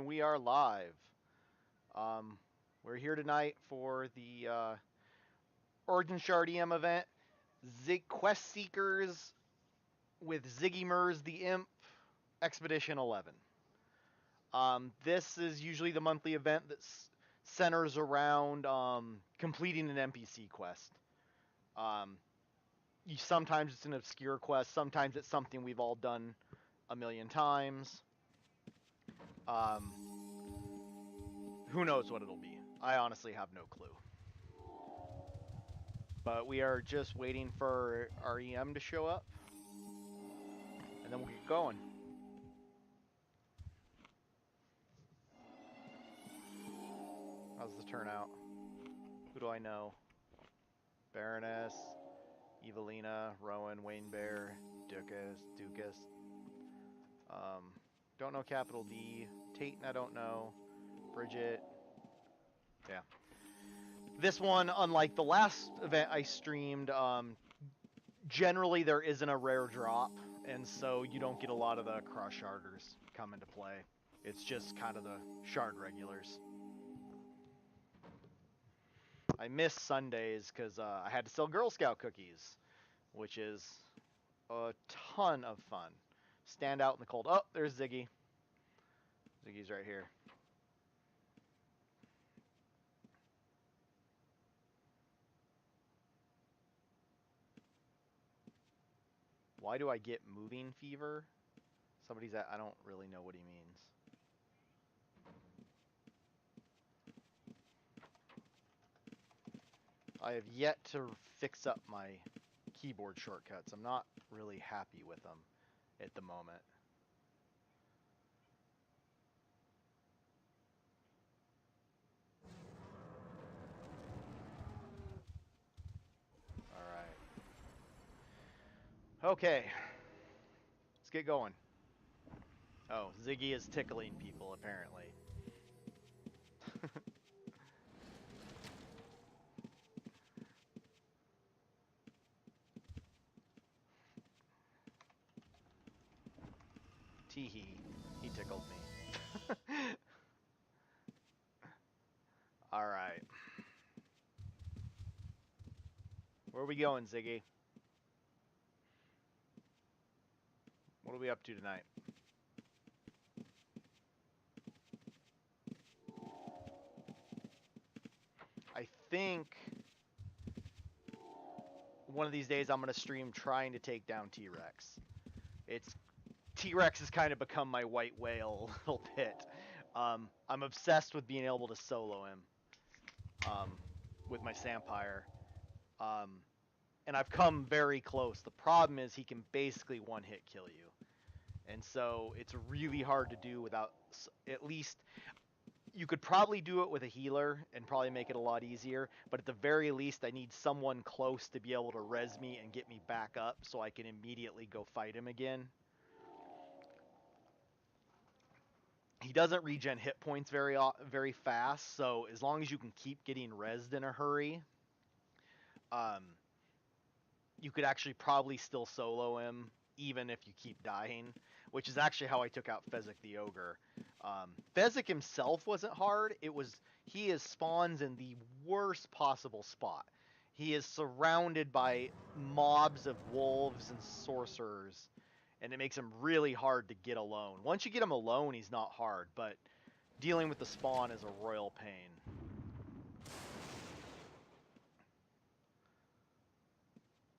and we are live. We're here tonight for the Origin Shard EM event. Quest Seekers with ZiggyMer's The Imp Expedition 11. This is usually the monthly event that centers around completing an NPC quest. Sometimes it's an obscure quest, sometimes it's something we've all done a million times. Who knows what it'll be? I honestly have no clue. But we are just waiting for our EM to show up, and then we'll get going. How's the turnout? Who do I know? Baroness, Evelina, Rowan, Wayne Bear, Dukas. Don't know Capital D. Taten, I don't know. Bridget. Yeah. This one, unlike the last event I streamed, generally there isn't a rare drop, and so you don't get a lot of the cross sharders come into play. It's just kind of the shard regulars. I miss Sundays because I had to sell Girl Scout cookies, which is a ton of fun. Stand out in the cold. Oh, there's Ziggy. Ziggy's right here. Why do I get moving fever? Somebody's at, I don't really know what he means. I have yet to fix up my keyboard shortcuts. I'm not really happy with them at the moment. Alright. Okay. Let's get going. Oh, Ziggy is tickling people, apparently. Teehee. He tickled me. Alright. Where are we going, Ziggy? What are we up to tonight? I think one of these days I'm going to stream trying to take down T-Rex. T-Rex has kind of become my white whale a little bit. I'm obsessed with being able to solo him with my Sampire. And I've come very close. The problem is he can basically one-hit kill you. And so it's really hard to do without at least... You could probably do it with a healer and probably make it a lot easier, but at the very least I need someone close to be able to res me and get me back up so I can immediately go fight him again. He doesn't regen hit points very fast, so as long as you can keep getting rezzed in a hurry, you could actually probably still solo him even if you keep dying, which is actually how I took out Fezzik the Ogre. Fezzik himself wasn't hard. He spawns in the worst possible spot. He is surrounded by mobs of wolves and sorcerers, and it makes him really hard to get alone. Once you get him alone, he's not hard, but dealing with the spawn is a royal pain.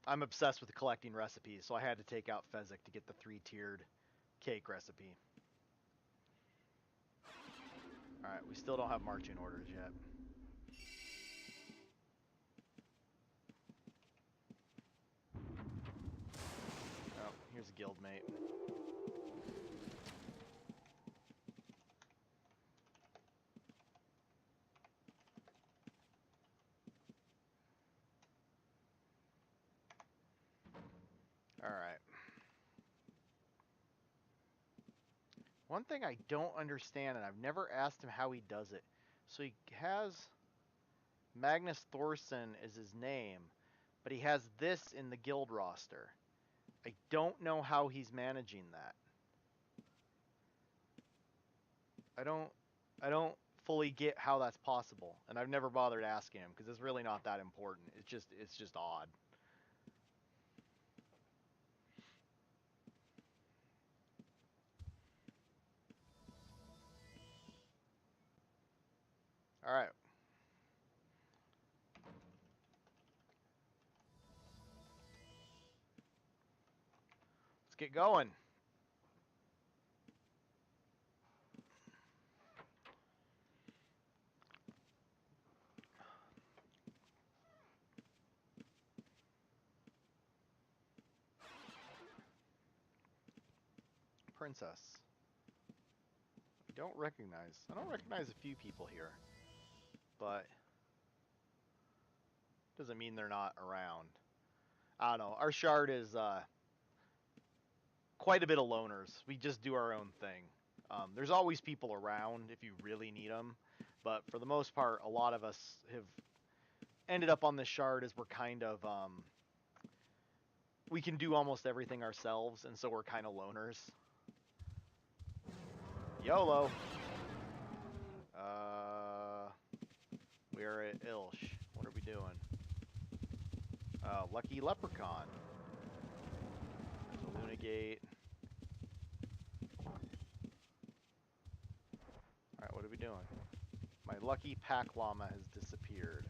I'm obsessed with collecting recipes, so I had to take out Fezzik to get the 3-tiered cake recipe. Alright, we still don't have marching orders yet. Oh, here's a guildmate. Alright. One thing I don't understand, and I've never asked him how he does it. So he has Magnus Thorson as his name, but he has this in the guild roster. I don't know how he's managing that. I don't fully get how that's possible, and I've never bothered asking him because it's really not that important. It's just odd. All right. Let's get going. Princess. I don't recognize a few people here, but doesn't mean they're not around. I don't know. Our shard is quite a bit of loners. We just do our own thing. There's always people around if you really need them, but for the most part, a lot of us have ended up on this shard as we're kind of we can do almost everything ourselves, and so we're kind of loners. YOLO. We're at Ilsh. What are we doing? Lucky Leprechaun. There's a Luna Gate. Alright, what are we doing? My lucky pack llama has disappeared.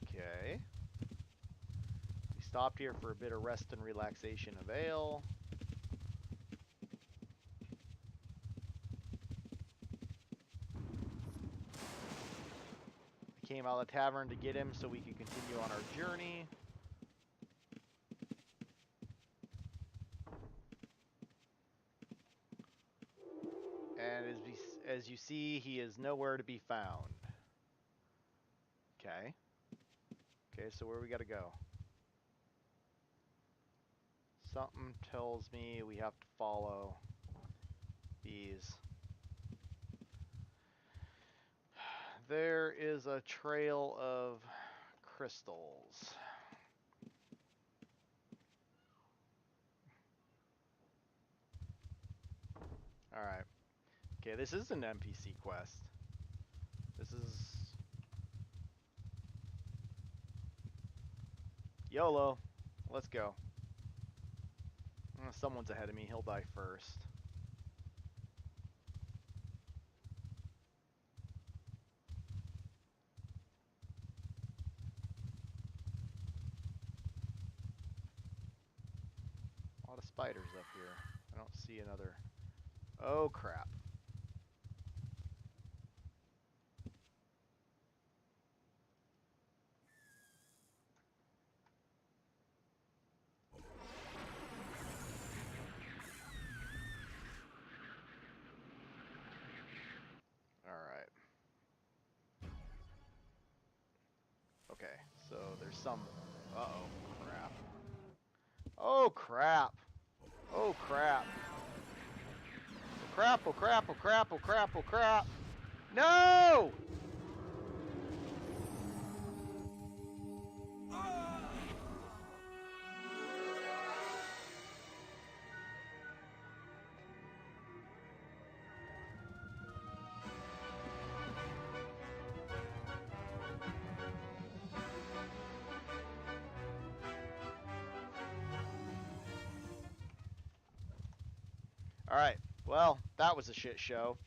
Okay. We stopped here for a bit of rest and relaxation of ale. We came out of the tavern to get him so we could continue on our journey. And as you see, he is nowhere to be found. Okay. Okay, so where we gotta go? Something tells me we have to follow these. There is a trail of crystals. Alright. Okay, this is an NPC quest. This is... YOLO. Let's go. Someone's ahead of me. He'll die first. A lot of spiders up here. I don't see another... Oh, crap. Alright. Okay, so there's some... Uh-oh, crap. Oh, crap. Oh, crap. Oh, crap, oh, crap, oh, crap, oh, crap, oh, crap. No! Alright, well, that was a shit show.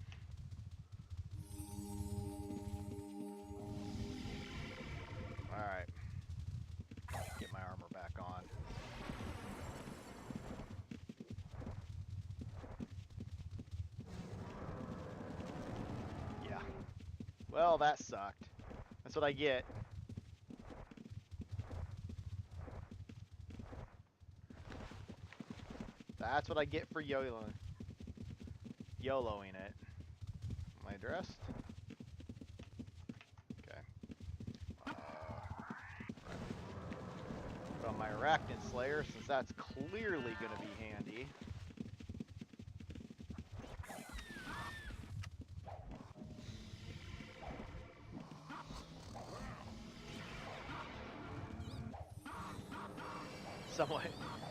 Alright. Get my armor back on. Yeah. Well, that sucked. That's what I get. That's what I get for YOLOing it. Am I dressed? Okay. Put on my Arachnid Slayer, since that's clearly going to be handy. Someone,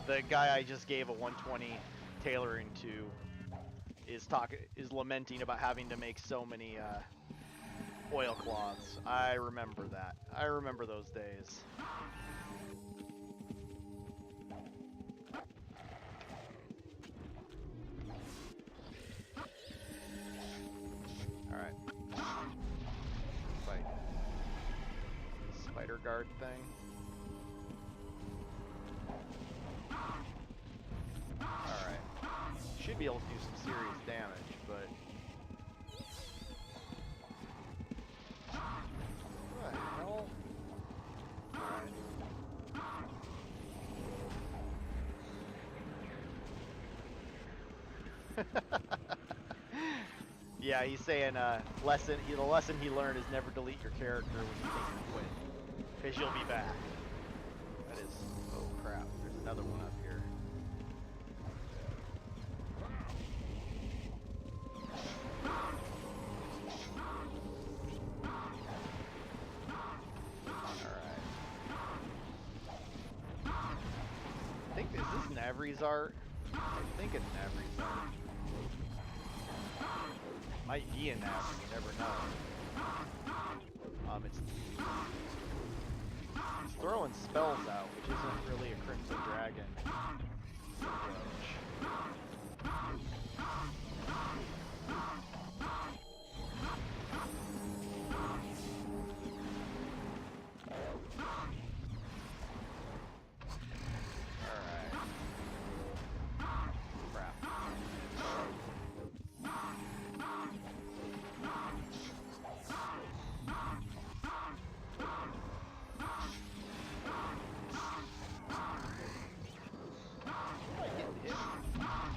the guy I just gave a 120 tailoring to is lamenting about having to make so many oilcloths. I remember that. I remember those days. Alright. Fight. Spider guard thing. Alright. Should be able to do some serious damage, but... What the hell? Alright. Yeah, he's saying the lesson he learned is never delete your character when you think you quit, because you'll be back. That is, oh crap, there's another one up here. Alright. I think, is this Navri's art? I think it's Navri's art. Might be in that, you never know. It's throwing spells out, which isn't really a Crimson Dragon approach. Alright. Crap.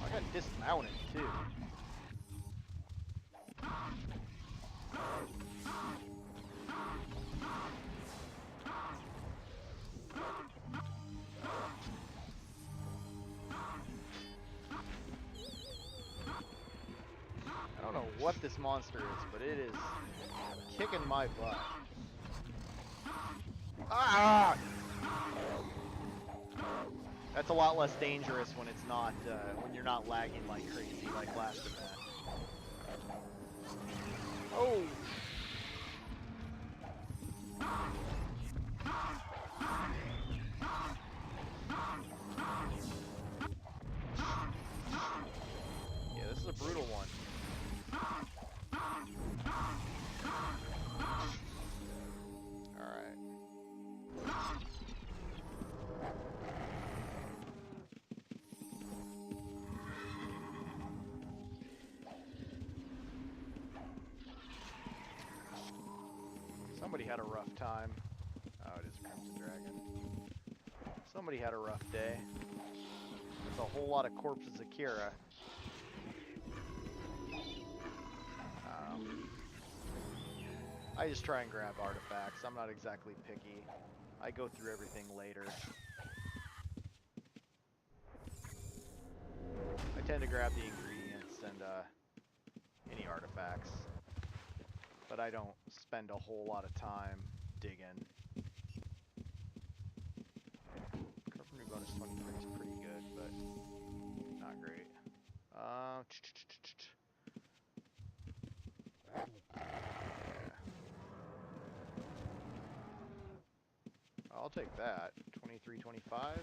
I got dismounted too. I don't know what this monster is, but it is kicking my butt. Ah! That's a lot less dangerous when it's not, when you're not lagging like crazy like last event. Oh! Yeah, this is a brutal one. Alright. Somebody had a rough time. Oh, it is a Crimson Dragon. Somebody had a rough day. There's a whole lot of corpses of Kira. I just try and grab artifacts. I'm not exactly picky. I go through everything later. I tend to grab the ingredients and any artifacts. But I don't spend a whole lot of time digging. Cover me bonus 23 is pretty good, but not great. I'll take that. 23, 25.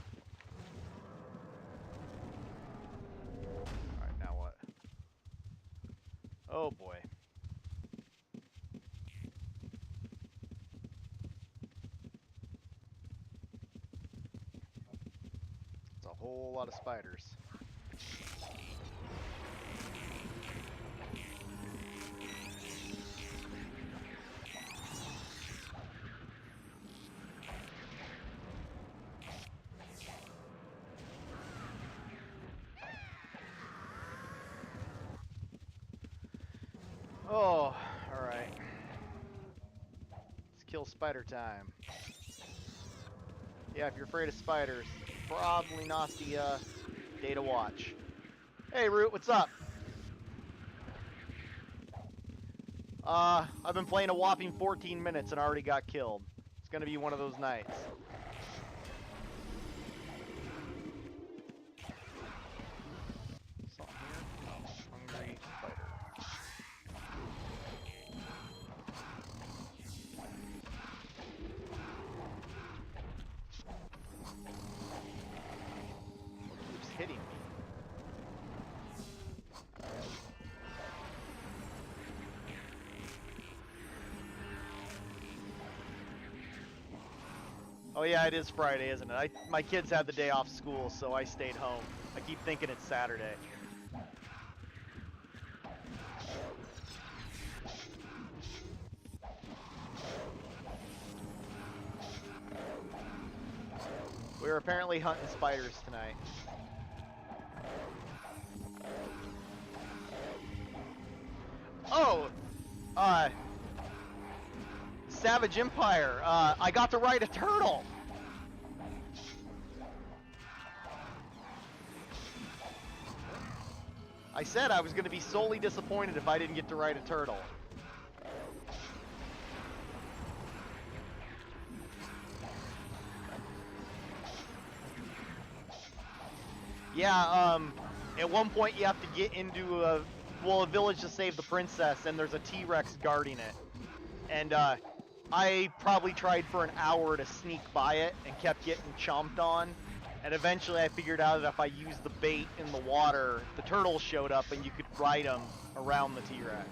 Alright, now what? Oh boy. It's a whole lot of spiders. Oh, alright. Let's kill spider time. Yeah, if you're afraid of spiders, probably not the day to watch. Hey, Root, what's up? I've been playing a whopping 14 minutes and already got killed. It's gonna be one of those nights. hitting me? Oh yeah, it is Friday, isn't it? My kids had the day off school, so I stayed home. I keep thinking it's Saturday. We were apparently hunting spiders tonight. Oh! Savage Empire, I got to ride a turtle! I said I was going to be solely disappointed if I didn't get to ride a turtle. Yeah, at one point you have to get into a village to save the princess, and there's a T-Rex guarding it. And, I probably tried for an hour to sneak by it and kept getting chomped on. And eventually I figured out that if I used the bait in the water, the turtles showed up and you could ride them around the T-Rex.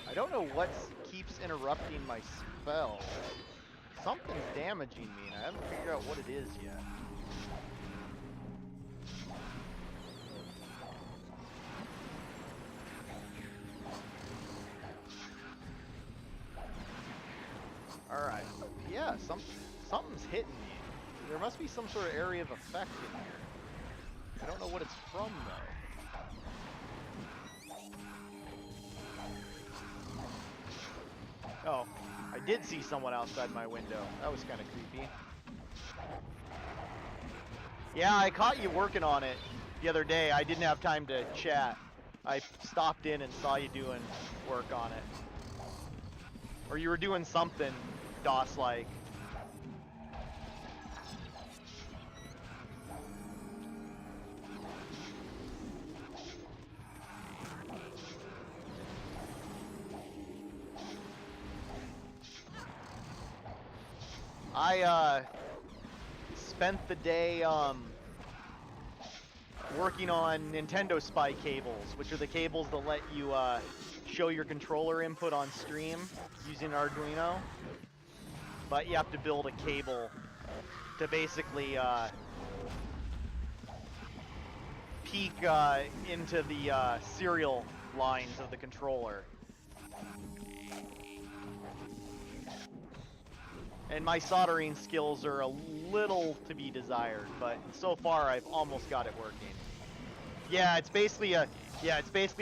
I don't know what keeps interrupting my spell. Something's damaging me, and I haven't figured out what it is yet. Alright, yeah, something's hitting me. There must be some sort of area of effect in here. I don't know what it's from, though. Oh, I did see someone outside my window. That was kind of creepy. Yeah, I caught you working on it the other day. I didn't have time to chat. I stopped in and saw you doing work on it. Or you were doing something DOS-like. I spent the day working on Nintendo Spy cables, which are the cables that let you show your controller input on stream using Arduino. But you have to build a cable to basically peek into the serial lines of the controller. And my soldering skills are a little to be desired, but so far I've almost got it working. Yeah, it's basically a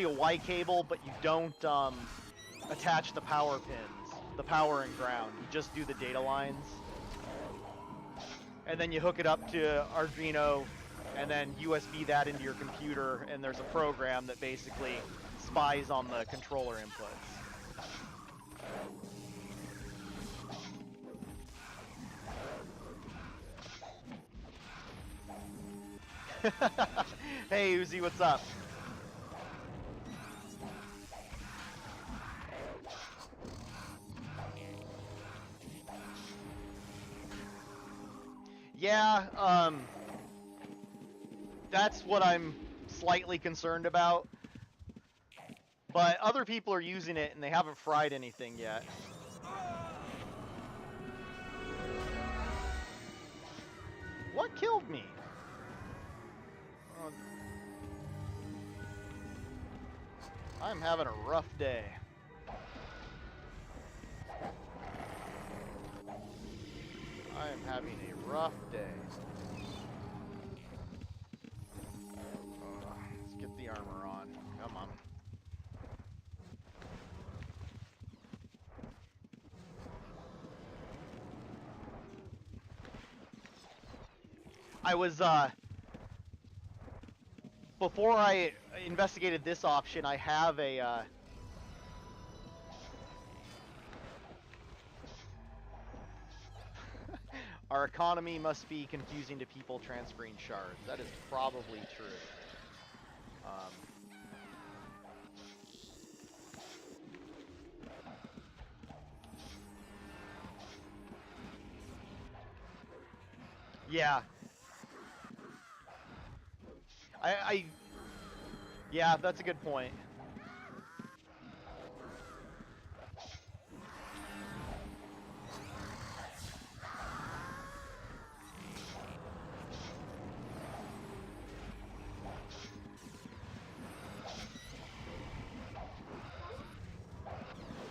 Y cable, but you don't attach the power pins, the power and ground. You just do the data lines. And then you hook it up to Arduino and then USB that into your computer, and there's a program that basically spies on the controller inputs. Hey Uzi, what's up? Yeah, that's what I'm slightly concerned about. But other people are using it and they haven't fried anything yet. What killed me? I'm having a rough day. I am having a rough day. Let's get the armor on. Come on. I was before I investigated this option, I have a our economy must be confusing to people transferring shards. That is probably true. Yeah. Yeah, that's a good point.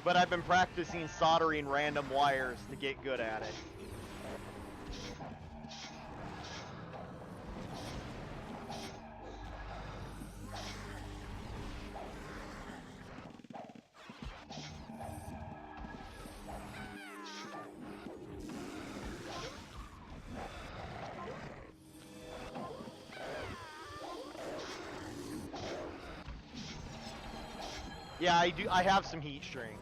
But I've been practicing soldering random wires to get good at it. Yeah, I do. I have some heat shrink.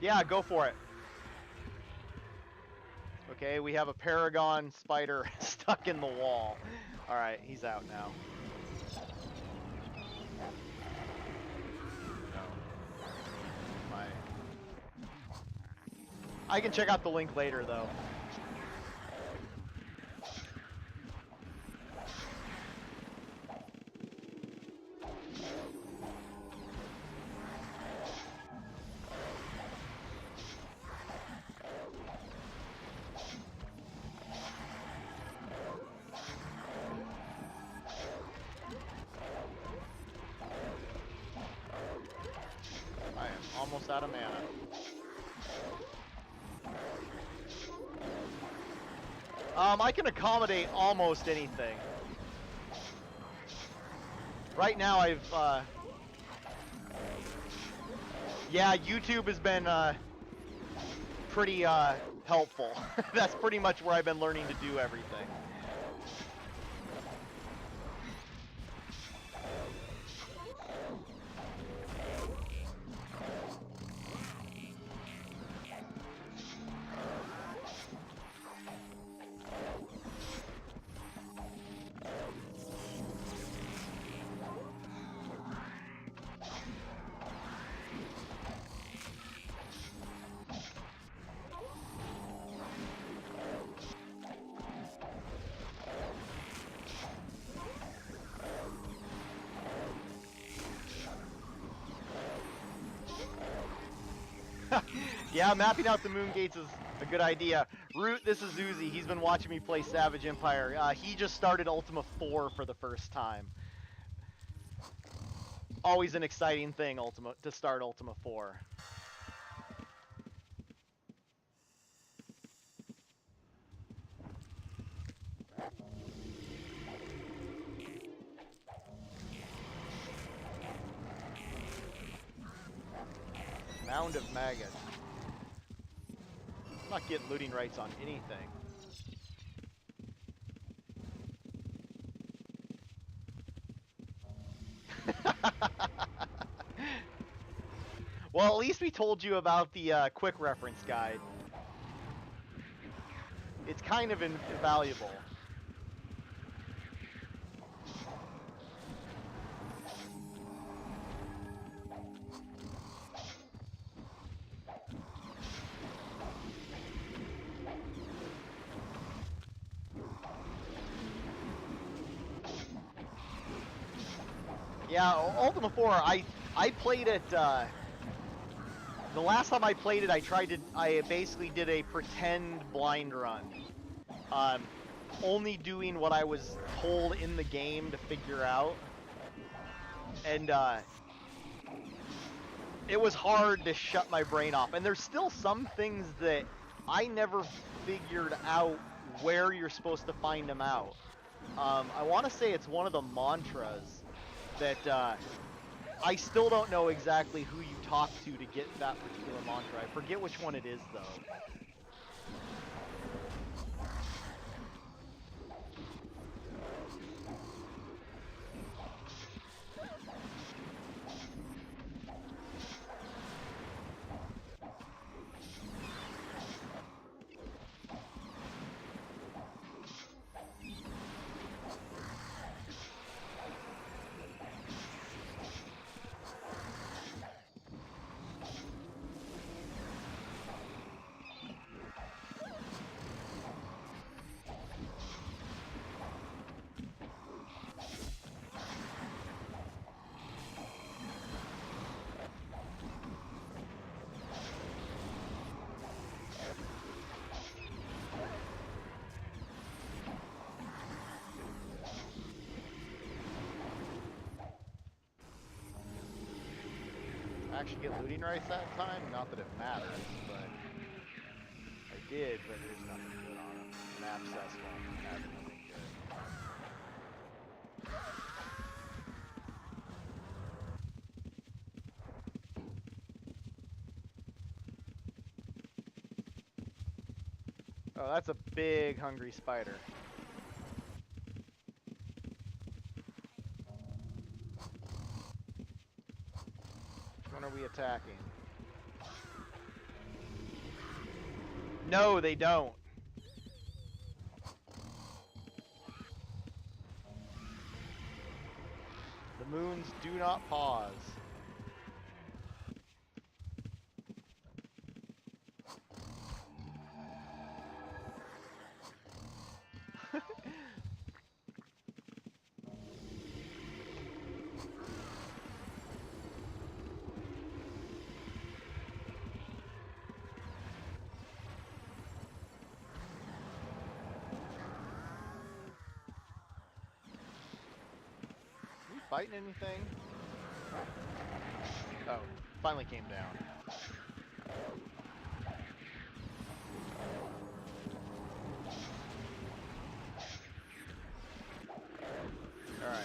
Yeah, go for it. Okay, we have a Paragon spider stuck in the wall. Alright, he's out now. I can check out the link later, though. I am almost out of mana. I can accommodate almost anything. Right now, yeah, YouTube has been, pretty, helpful. That's pretty much where I've been learning to do everything. Yeah, mapping out the moon gates is a good idea. Root, this is Uzi. He's been watching me play Savage Empire. He just started Ultima 4 for the first time. Always an exciting thing, to start Ultima 4. Mound of maggots. I'm not getting looting rights on anything. Well, at least we told you about the quick reference guide. It's kind of invaluable. Yeah, Ultima 4, I played it, the last time I played it, I basically did a pretend blind run. Only doing what I was told in the game to figure out. And, it was hard to shut my brain off. And there's still some things that I never figured out where you're supposed to find them out. I want to say it's one of the mantras that I still don't know exactly who you talk to get that particular mantra. I forget which one it is, though. I actually get looting rights that time. Not that it matters, but I did, but there's nothing good on them. An abscess won't have nothing good. Oh, that's a big hungry spider. Which one are we attacking? No, they don't. The moons do not pause. Fighting anything? Oh, finally came down. Alright.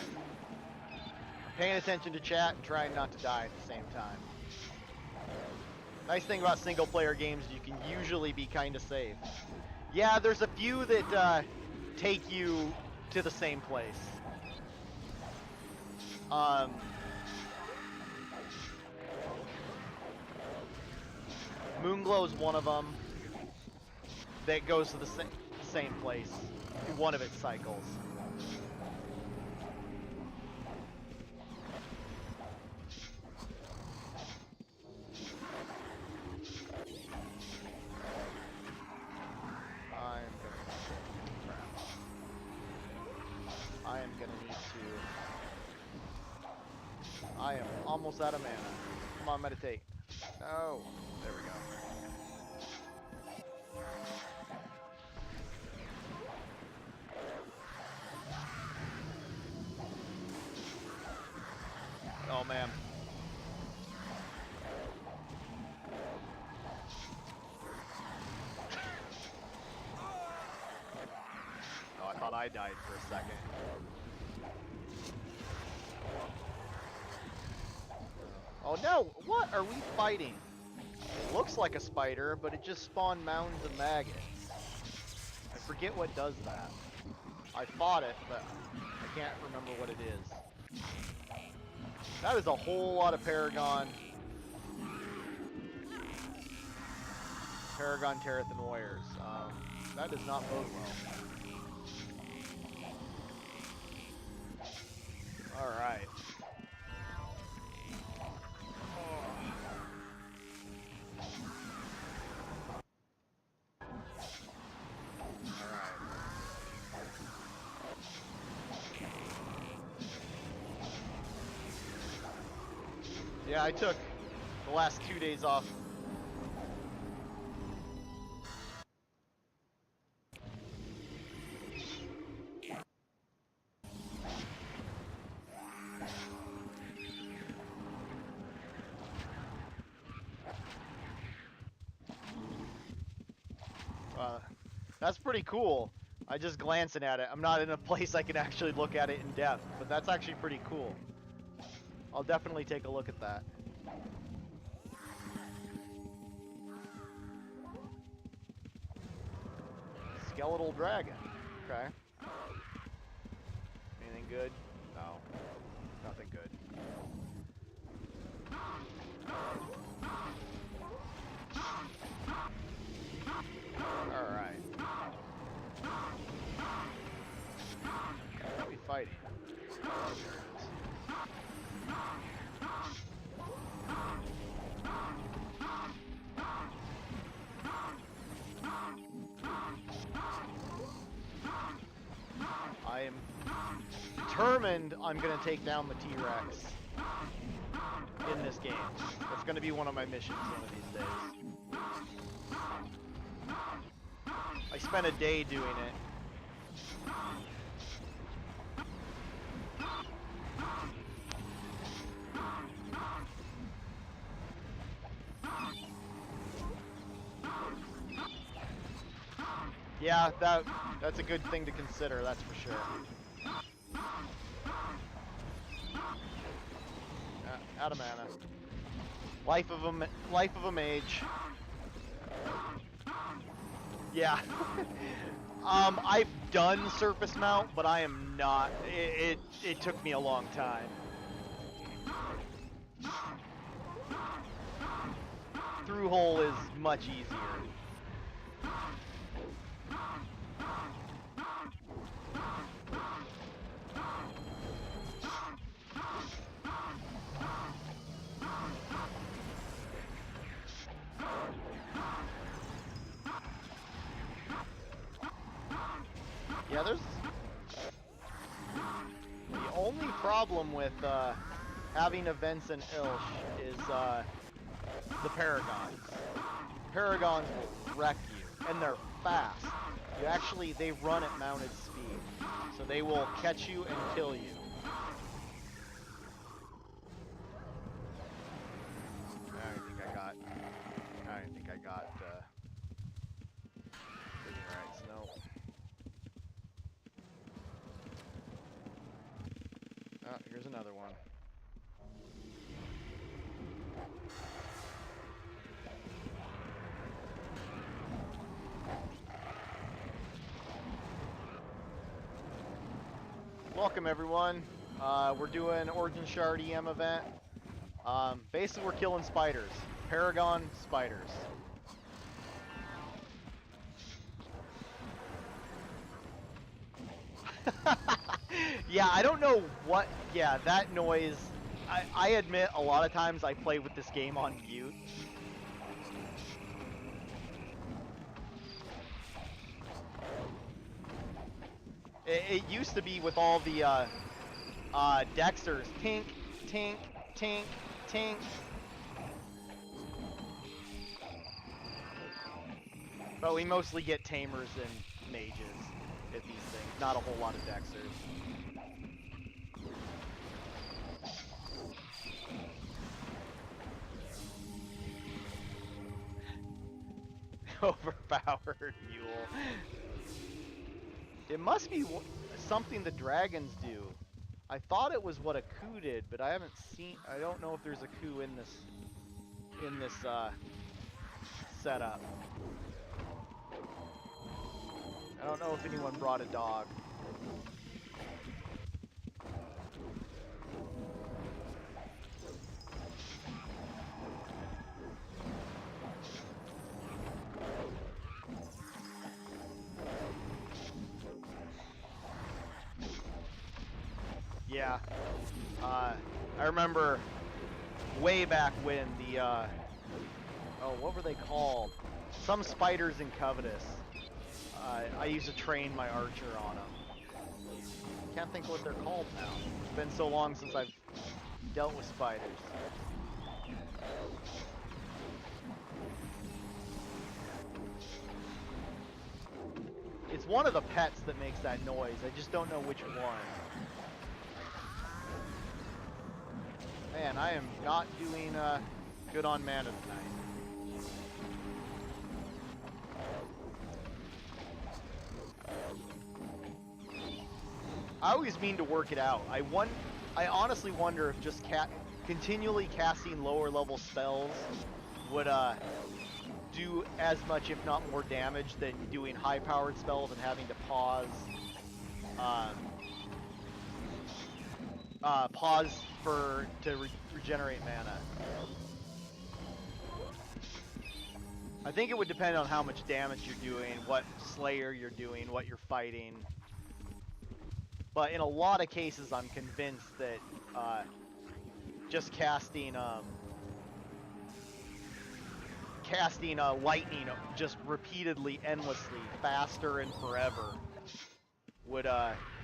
Paying attention to chat and trying not to die at the same time. Nice thing about single player games, you can usually be kind of safe. Yeah, there's a few that take you to the same place. Moonglow's one of them that goes to the same place in one of its cycles. I am almost out of mana. Come on, meditate. No. There we go. Oh, man. Oh, I thought I died for a second. Oh no! What are we fighting? It looks like a spider, but it just spawned mounds of maggots. I forget what does that. I fought it, but I can't remember what it is. That is a whole lot of Paragon Terathan warriors. That does not bode well. Alright. Yeah, I took the last 2 days off. That's pretty cool. I just glancing at it. I'm not in a place I can actually look at it in depth, but that's actually pretty cool. I'll definitely take a look at that. Skeletal dragon. Okay. Anything good? No. Nothing good. Alright. What are we fighting? Oh, there it is. I am determined I'm going to take down the T-Rex in this game. It's going to be one of my missions one of these days. I spent a day doing it. Yeah, that's a good thing to consider, that's for sure. Out of mana. Life of a mage. Yeah. I've done surface mount, but I am not. It took me a long time. Through hole is much easier. Yeah, there's the only problem with having events in Ilsh is the Paragons. Paragons will wreck you, and they're fast. They run at mounted speed, so they will catch you and kill you. I don't think I got rights. No. Oh, here's another one. Welcome everyone. We're doing Origin Shard EM event. Basically we're killing spiders. Paragon spiders. Yeah, I don't know what... Yeah, that noise... I admit a lot of times I play with this game on mute. It used to be with all the Dexters. Tink, tink, tink, tink. But we mostly get Tamers and Mages at these things. Not a whole lot of Dexters. Overpowered mule. It must be something the dragons do. I thought it was what a coup did, but I haven't seen. I don't know if there's a coup in this setup. I don't know if anyone brought a dog. Yeah, I remember way back when the, oh, what were they called? Some spiders in Covetous. I used to train my archer on them. Can't think what they're called now. It's been so long since I've dealt with spiders. It's one of the pets that makes that noise. I just don't know which one. Man, I am not doing good on mana tonight. I always mean to work it out. I honestly wonder if just continually casting lower level spells would do as much, if not more, damage than doing high powered spells and having to pause to regenerate mana. I think it would depend on how much damage you're doing, what Slayer you're doing, what you're fighting. But in a lot of cases, I'm convinced that just casting lightning just repeatedly, endlessly, faster and forever would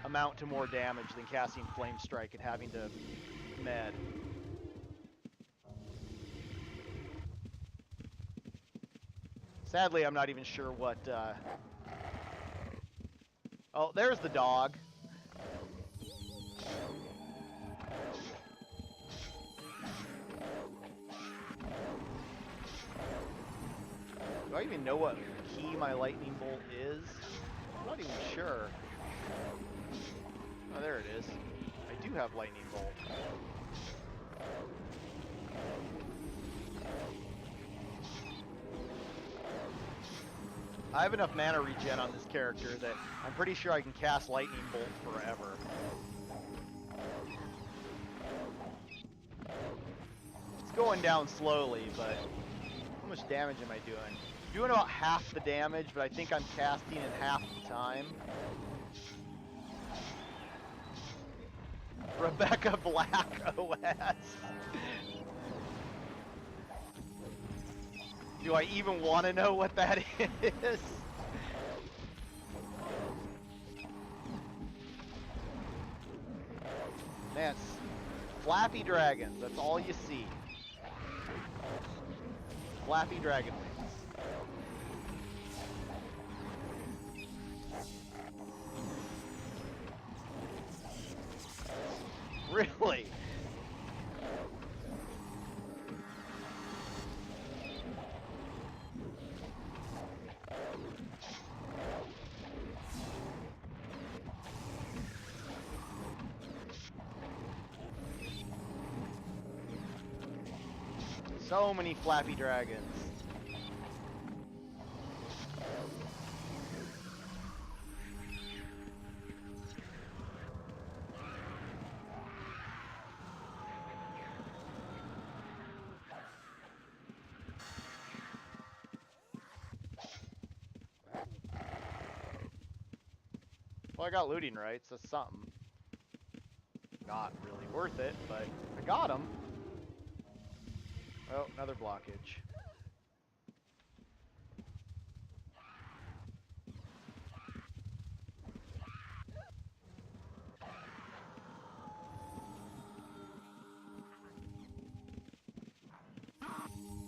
amount to more damage than casting Flame Strike and having to med. Sadly, I'm not even sure what... Oh, there's the dog. Do I even know what key my lightning bolt is? I'm not even sure. Oh, there it is. I do have lightning bolt. I have enough mana regen on this character that I'm pretty sure I can cast lightning bolt forever. It's going down slowly, but how much damage am I doing? Doing about half the damage, but I think I'm casting in half the time. Rebecca Black OS. Do I even want to know what that is? Man, flappy dragons, that's all you see. Flappy dragon wings. Really? So many flappy dragons. Well, I got looting rights, that's something. Not really worth it, but I got them. Oh, another blockage.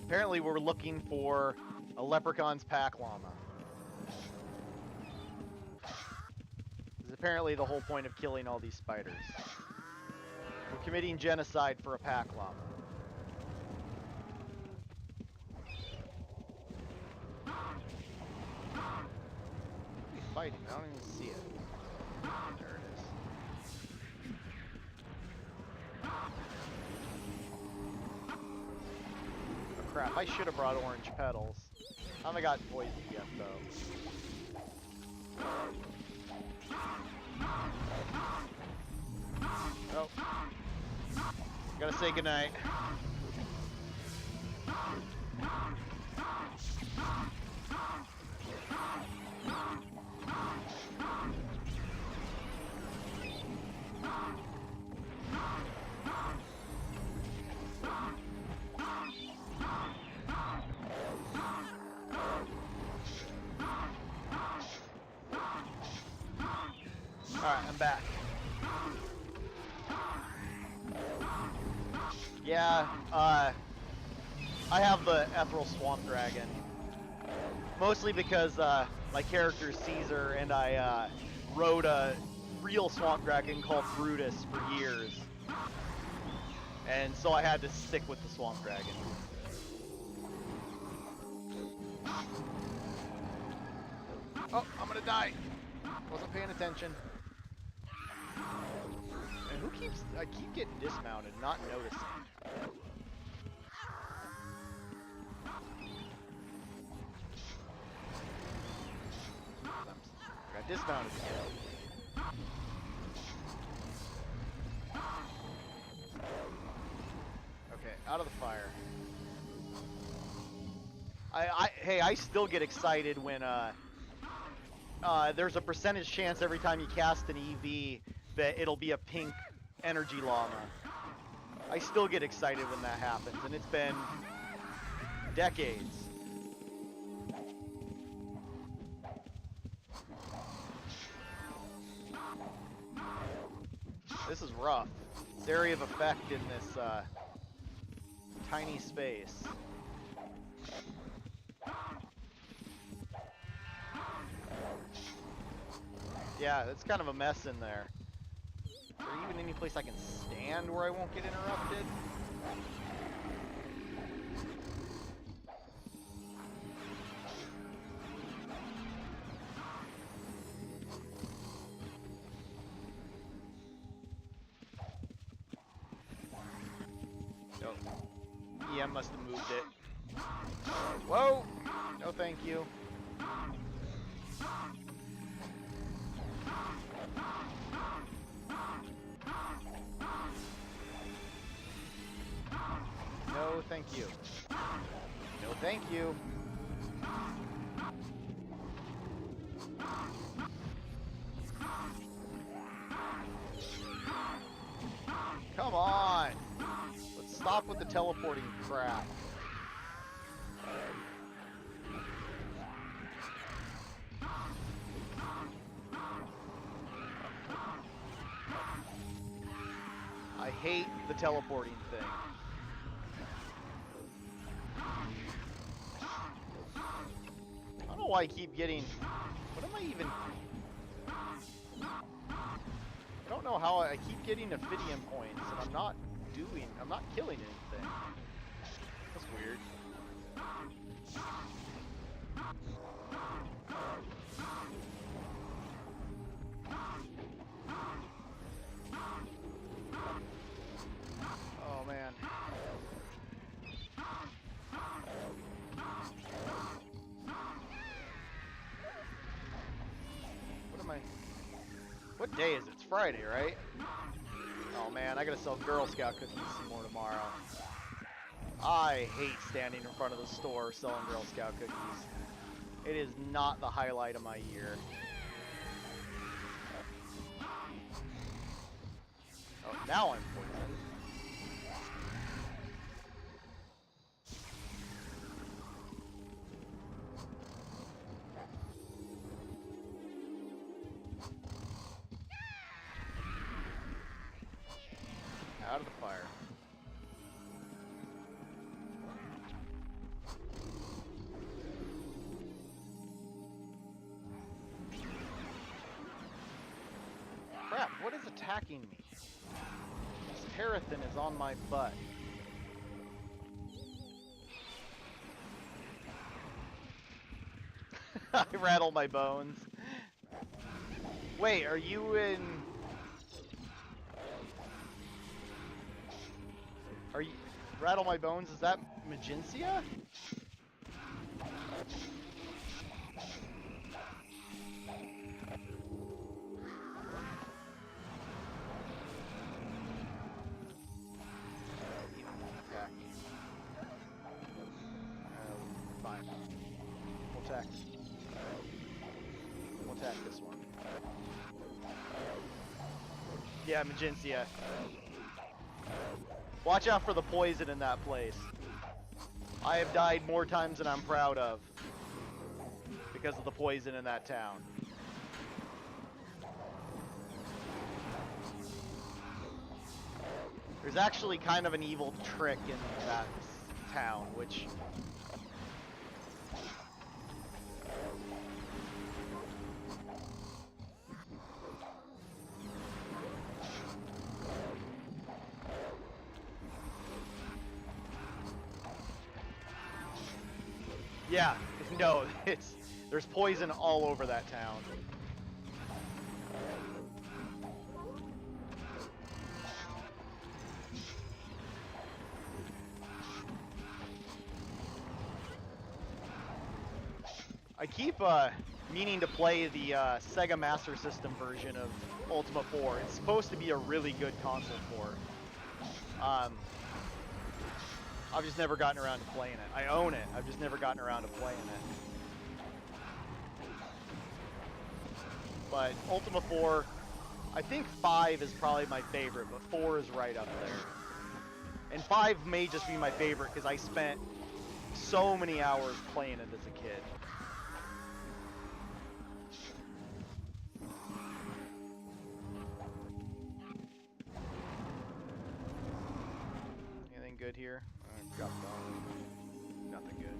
Apparently we're looking for a leprechaun's pack llama. This is apparently the whole point of killing all these spiders. We're committing genocide for a pack llama. He's fighting, I don't even see it. There it is. Oh crap, I should have brought orange petals. I haven't got poisoned yet though. Oh. Gotta say goodnight. Alright, I'm back. Yeah, I have the Ethereal Swamp Dragon. Mostly because my character is Caesar and I rode a real Swamp Dragon called Brutus for years. And so I had to stick with the Swamp Dragon. Oh, I'm gonna die. Wasn't paying attention. I keep getting dismounted, not noticing. Got dismounted again. Okay, out of the fire. Hey, I still get excited when there's a percentage chance every time you cast an EV that it'll be a pink energy llama. I still get excited when that happens, and it's been decades. This is rough. This area of effect in this tiny space. Yeah, it's kind of a mess in there. Is there even any place I can stand where I won't get interrupted? Nope. EM must have moved it. Whoa! No thank you. No, thank you. No, thank you. Come on! Let's stop with the teleporting crap. I hate the teleporting thing. I don't know why I keep getting... What am I even... I don't know how I keep getting Ophidian points and I'm not killing anything. That's weird. Oh man. What day is it? It's Friday, right? Oh man, I gotta sell Girl Scout cookies some more tomorrow. I hate standing in front of the store selling Girl Scout cookies. It is not the highlight of my year. Oh, now I'm poisoned. Out of the fire. Crap, what is attacking me? This Parathin is on my butt. I rattle my bones. Wait, are you in... Are you... Rattle my bones, is that Magencia? Fine. We'll attack. We'll attack this one. Yeah, Magencia. Watch out for the poison in that place. I have died more times than I'm proud of because of the poison in that town. There's actually kind of an evil trick in that town, which... Yeah, no, there's poison all over that town. I keep meaning to play the Sega Master System version of Ultima 4. It's supposed to be a really good console port. I've just never gotten around to playing it. I own it. I've just never gotten around to playing it. But Ultima 4, I think 5 is probably my favorite, but 4 is right up there. And 5 may just be my favorite because I spent so many hours playing it as a kid. Anything good here? Got nothing good.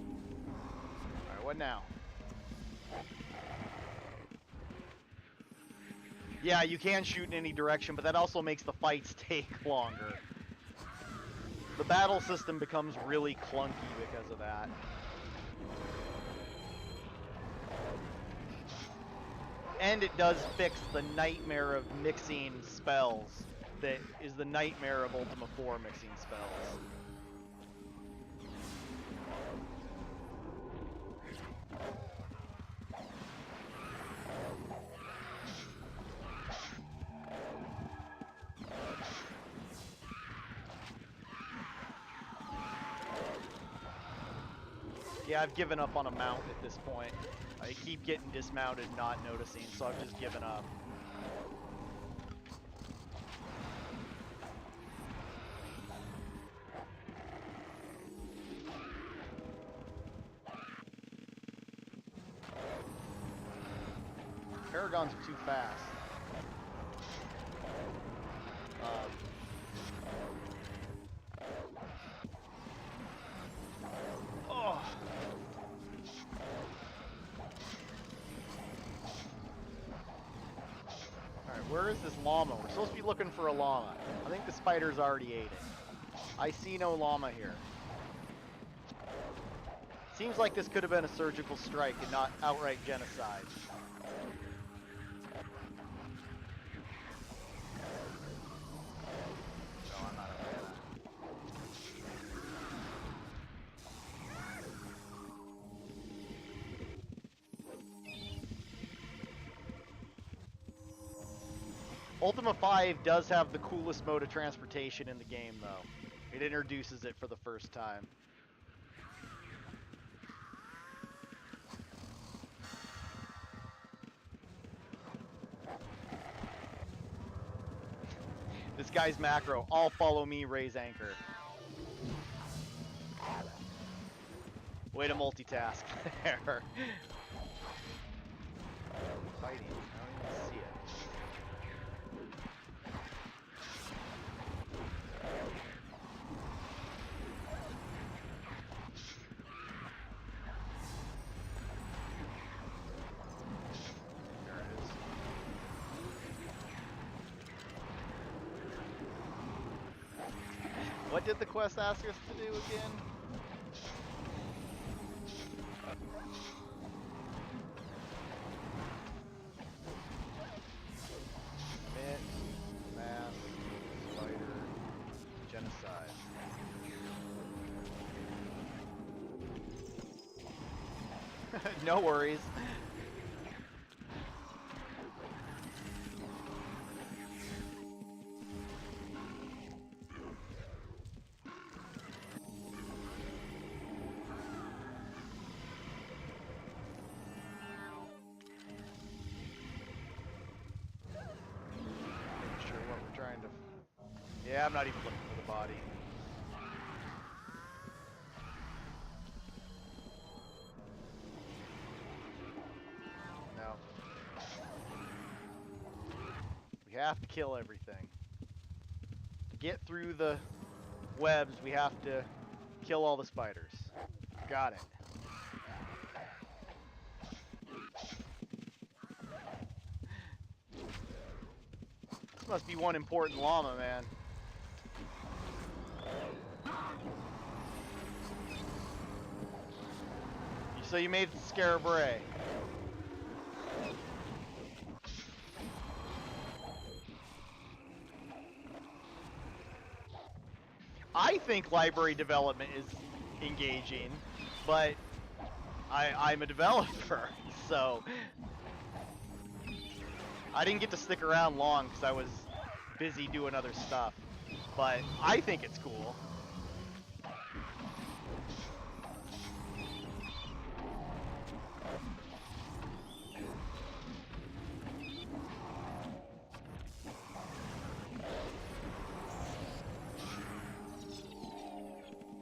Alright, what now? Yeah, you can shoot in any direction, but that also makes the fights take longer. The battle system becomes really clunky because of that. And it does fix the nightmare of mixing spells that is the nightmare of Ultima 4 mixing spells. Yeah, I've given up on a mount at this point. I keep getting dismounted, not noticing, so I've just given up. Paragons are too fast. Oh. Alright, where is this llama? We're supposed to be looking for a llama. I think the spiders already ate it. I see no llama here. Seems like this could have been a surgical strike and not outright genocide. No, I'm not okay with that. Ultima 5 does have the coolest mode of transportation in the game, though. It introduces it for the first time. This guy's macro. All follow me, raise anchor. Way to multitask there. Fighting. I don't even see it. What did the quest ask us to do again? Commit, mass, spider, genocide. No worries. Yeah, I'm not even looking for the body. No. We have to kill everything. To get through the webs, we have to kill all the spiders. Got it. This must be one important llama, man. So you made the Scarab Ray. I think library development is engaging, but I'm a developer, so I didn't get to stick around long because I was busy doing other stuff. But I think it's cool.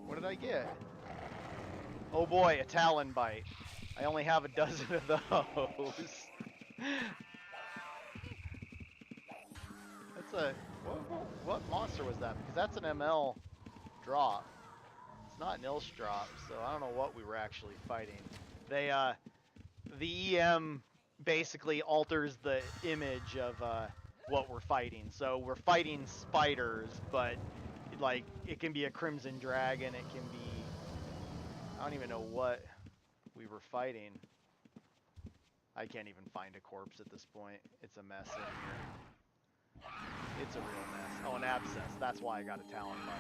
What did I get? Oh boy, a Talon Bite. I only have a dozen of those. That's a... what monster was that? Because that's an ML drop. It's not an Ilsh drop, so I don't know what we were actually fighting. They, the EM basically alters the image of, what we're fighting. So we're fighting spiders, but, like, it can be a Crimson Dragon, it can be... I don't even know what we were fighting. I can't even find a corpse at this point. It's a mess in here. It's a real mess. Oh, an abscess. That's why I got a Talon Bite.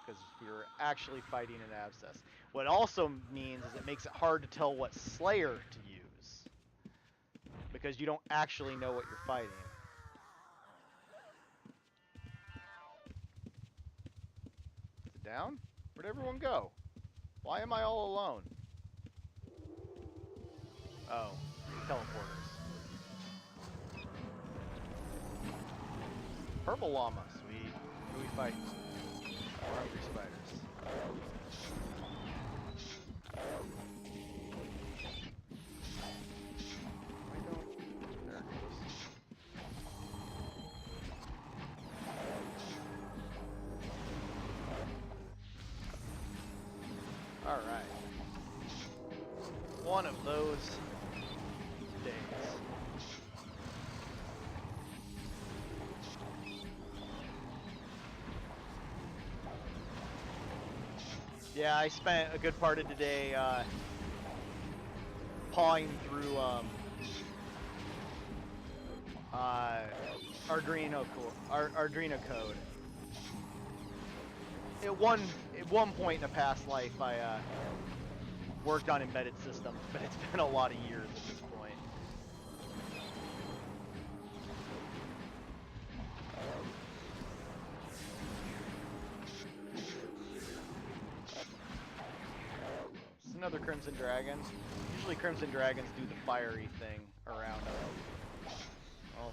Because we were actually fighting an abscess. What it also means is it makes it hard to tell what Slayer to use. Because you don't actually know what you're fighting. Is it down? Where'd everyone go? Why am I all alone? Oh, teleporters. Purple llama, sweet. Who are we fighting? More hungry spiders. I don't... There it goes. Alright. One of those days. Yeah, I spent a good part of today pawing through Arduino code. At one point in a past life, I worked on embedded systems, but it's been a lot of years at this point. It's another Crimson Dragon. Usually Crimson Dragons do the fiery thing around them. Well,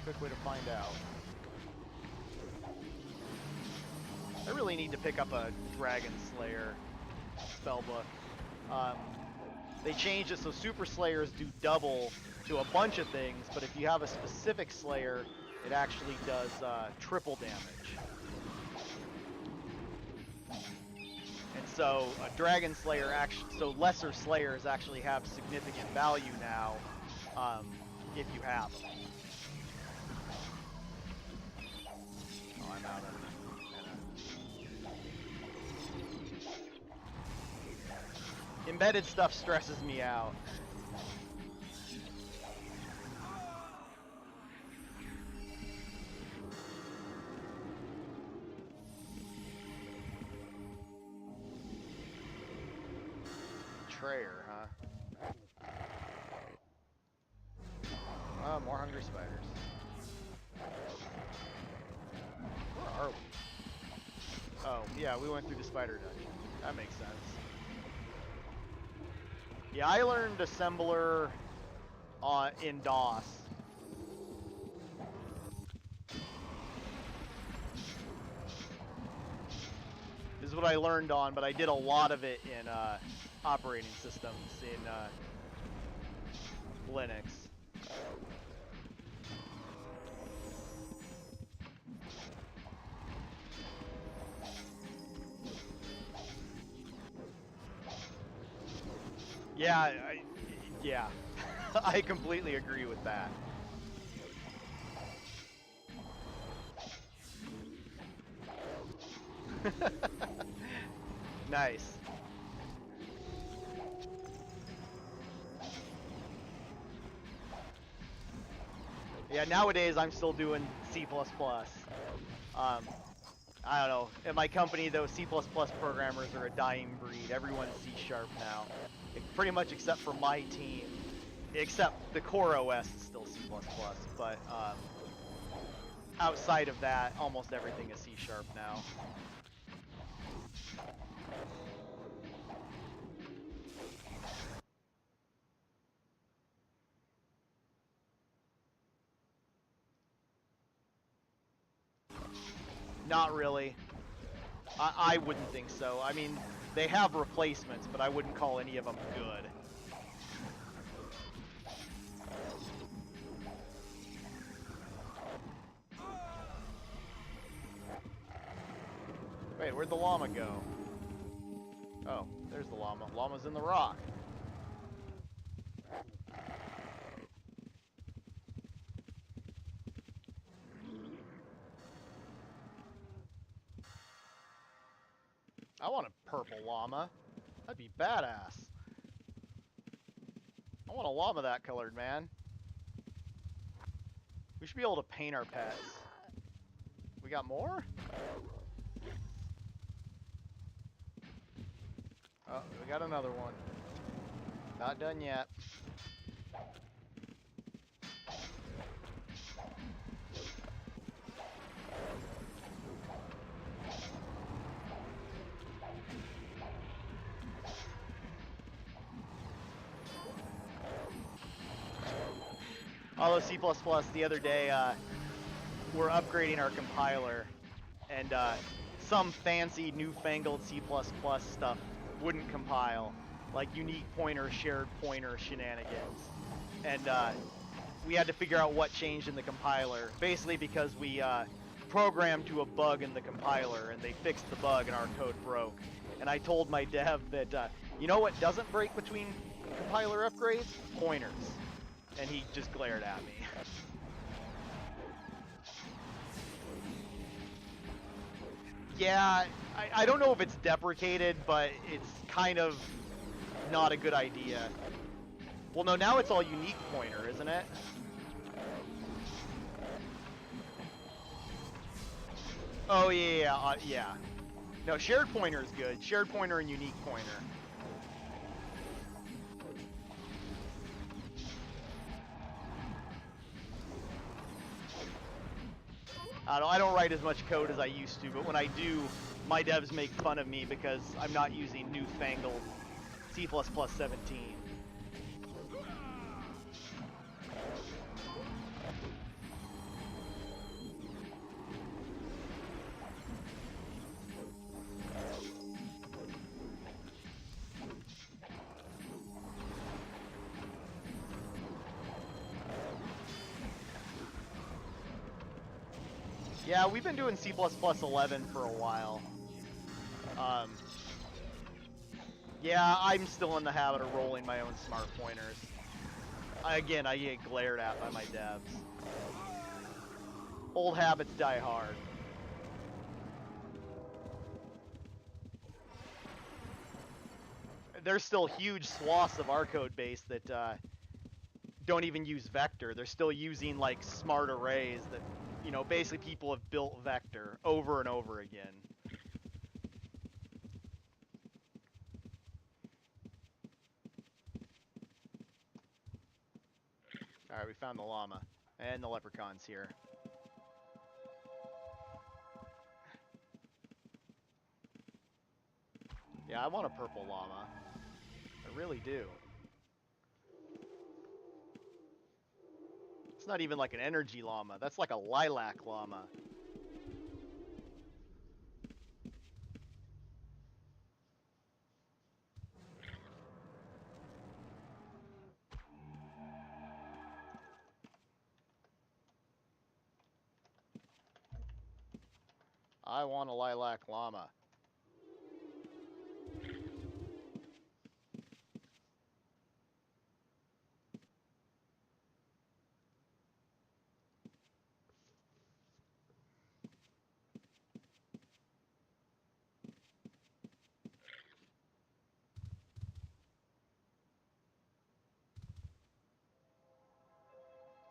quick way to find out. I really need to pick up a Dragon Slayer spellbook. They changed it so Super Slayers do double to a bunch of things, but if you have a specific Slayer, it actually does triple damage. And so a Dragon Slayer so lesser Slayers actually have significant value now, if you have them. Oh, I'm out of mana. Embedded stuff stresses me out. Betrayer, huh? Oh, more hungry spiders. Where are we? Oh, yeah, we went through the spider dungeon. That makes sense. Yeah, I learned assembler in DOS. This is what I learned on, but I did a lot of it in operating systems in Linux. Yeah, yeah, I completely agree with that. Nice. Yeah, nowadays I'm still doing C++. I don't know. At my company, though, C++ programmers are a dying breed. Everyone's C# now. Pretty much except for my team. Except the core OS is still C++, but outside of that, almost everything is C# now. Not really. I wouldn't think so. I mean, they have replacements, but I wouldn't call any of them good. Wait, where'd the llama go? Oh, there's the llama. Llama's in the rock. I want a purple llama. That'd be badass. I want a llama that colored, man. We should be able to paint our pets. We got more? Oh, we got another one. Not done yet. Although C++, the other day, we're upgrading our compiler, and some fancy newfangled C++ stuff wouldn't compile, like unique pointer, shared pointer shenanigans. And we had to figure out what changed in the compiler, basically because we programmed to a bug in the compiler, and they fixed the bug and our code broke. And I told my dev that, you know what doesn't break between compiler upgrades? Pointers. And he just glared at me. Yeah, I don't know if it's deprecated, but it's kind of not a good idea. Well, no, now it's all unique pointer, isn't it? Oh, yeah. No, shared pointer is good. Shared pointer and unique pointer. I don't write as much code as I used to, but when I do, my devs make fun of me because I'm not using newfangled C++ 17. Yeah, we've been doing C++ 11 for a while. Yeah, I'm still in the habit of rolling my own smart pointers. Again, I get glared at by my devs. Old habits die hard. There's still huge swaths of our code base that don't even use vector. They're still using like smart arrays that, you know, basically people have built vector over and over again. Alright, we found the llama. And the leprechaun's here. Yeah, I want a purple llama. I really do. It's not even like an energy llama. That's like a lilac llama. I want a lilac llama.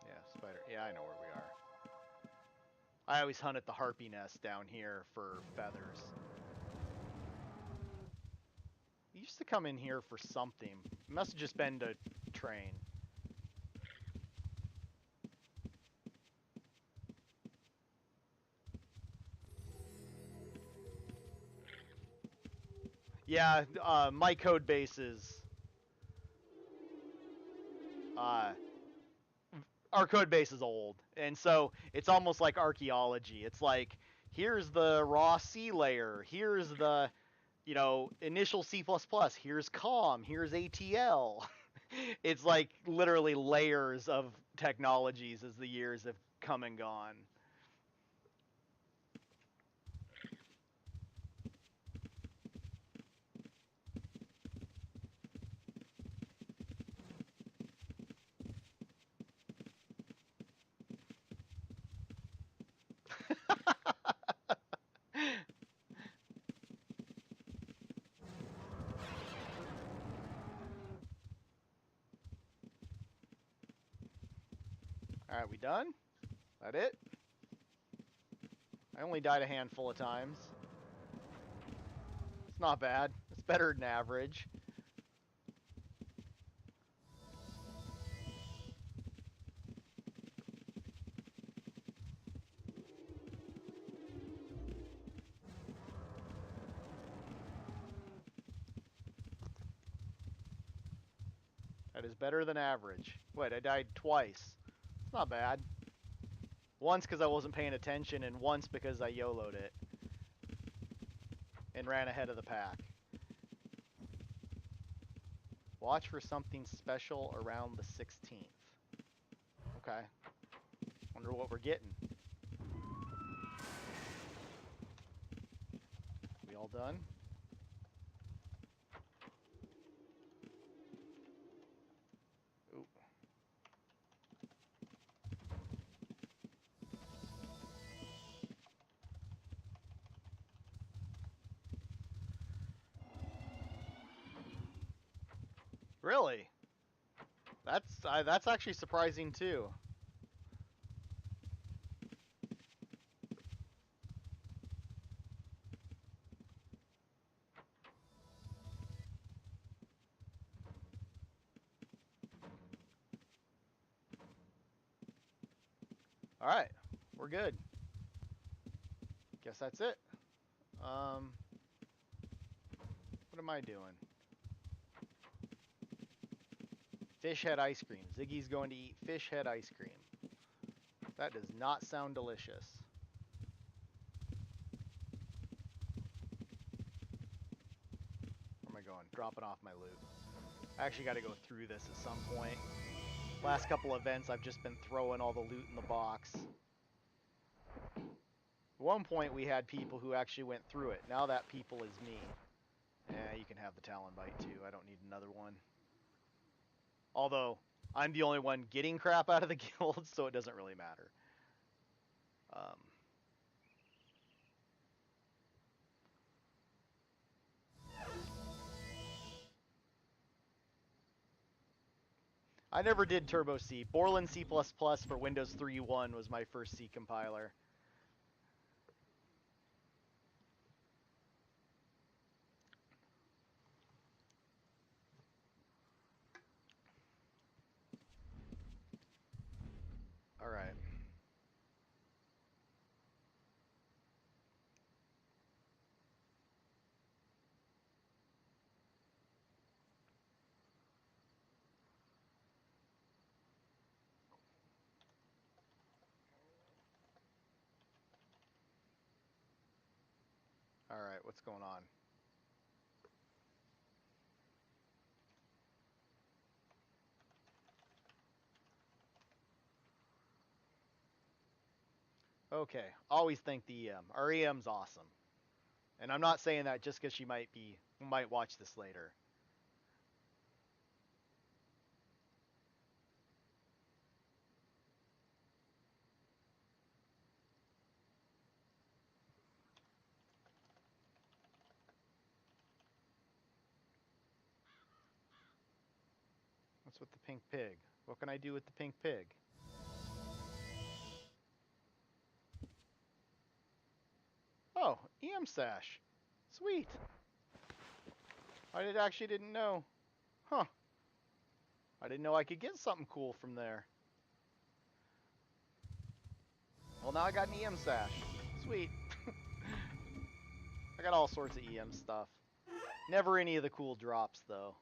Yeah, spider. Yeah, I know where we are. I always hunt at the harpy nest down here for feathers. He used to come in here for something. It must have just been to train. Yeah, my code base is... our code base is old, and so it's almost like archaeology. It's like, here's the raw C layer, here's the, initial C++, here's COM, here's ATL. It's like literally layers of technologies as the years have come and gone. Alright, we done? That it? I only died a handful of times. It's not bad. It's better than average. That is better than average. Wait, I died twice. It's not bad. Once because I wasn't paying attention, and once because I YOLO'd it. And ran ahead of the pack. Watch for something special around the 16th. Okay. Wonder what we're getting. We all done? Ooh. Really? That's actually surprising too. Alright, we're good. Guess that's it. What am I doing? Fish head ice cream. Ziggy's going to eat fish head ice cream. That does not sound delicious. Where am I going? Dropping off my loot. I actually got to go through this at some point. Last couple events, I've just been throwing all the loot in the box. At one point, we had people who actually went through it. Now that people is me. Yeah, you can have the Talon Bite too. I don't need another one. Although, I'm the only one getting crap out of the guild, so it doesn't really matter. I never did Turbo C. Borland C++ for Windows 3.1 was my first C compiler. Alright. Alright, what's going on? Okay, always thank the EM. Our EM's awesome. And I'm not saying that just because she might watch this later. What's with the pink pig? What can I do with the pink pig? EM sash. Sweet. I actually didn't know. Huh. I didn't know I could get something cool from there. Well, now I got an EM sash. Sweet. I got all sorts of EM stuff. Never any of the cool drops, though.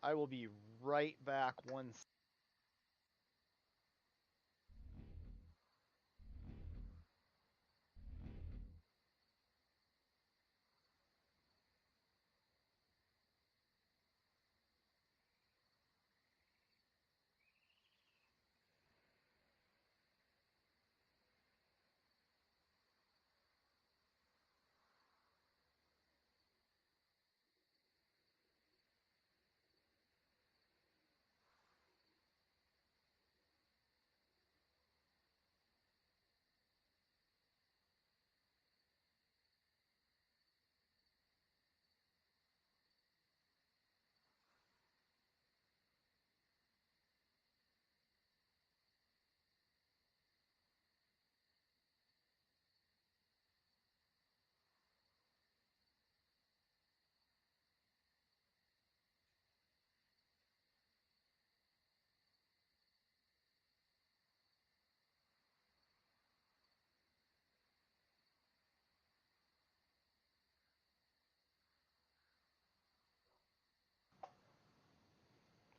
I will be right back one second.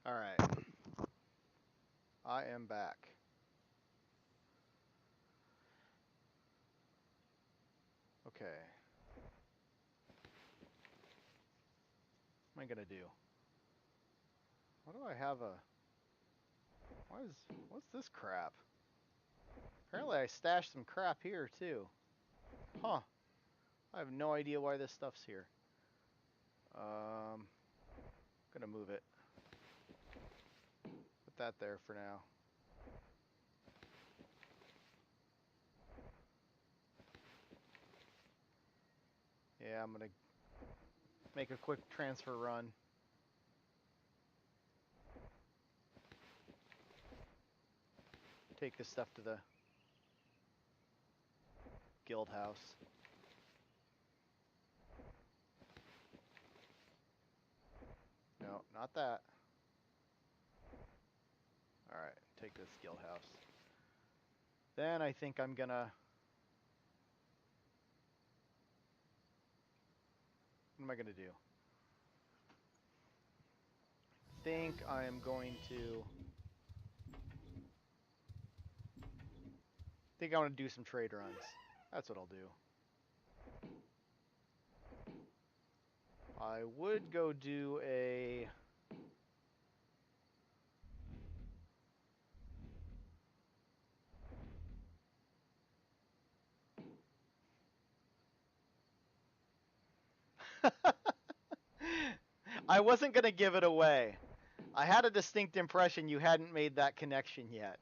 All right. I am back. Okay. What am I gonna do? Why do I have a... What's this crap? Apparently I stashed some crap here, too. Huh. I have no idea why this stuff's here. Gonna move it. Put that there for now. Yeah, I'm gonna make a quick transfer run. Take this stuff to the guild house. No, not that. Alright, take this guild house. Then I think I'm gonna... What am I gonna do? I think I am going to... I think I want to do some trade runs. That's what I'll do. I would go do a... I wasn't going to give it away. I had a distinct impression you hadn't made that connection yet.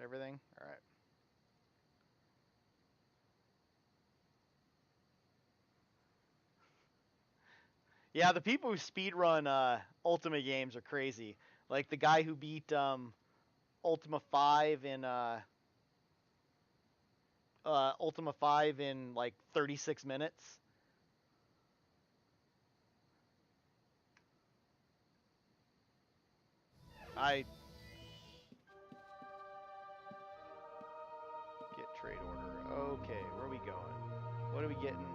Everything? Alright. Yeah, the people who speedrun Ultima games are crazy. Like the guy who beat Ultima 5 in Ultima 5 in like 36 minutes. I get trade order. Okay, where are we going? What are we getting?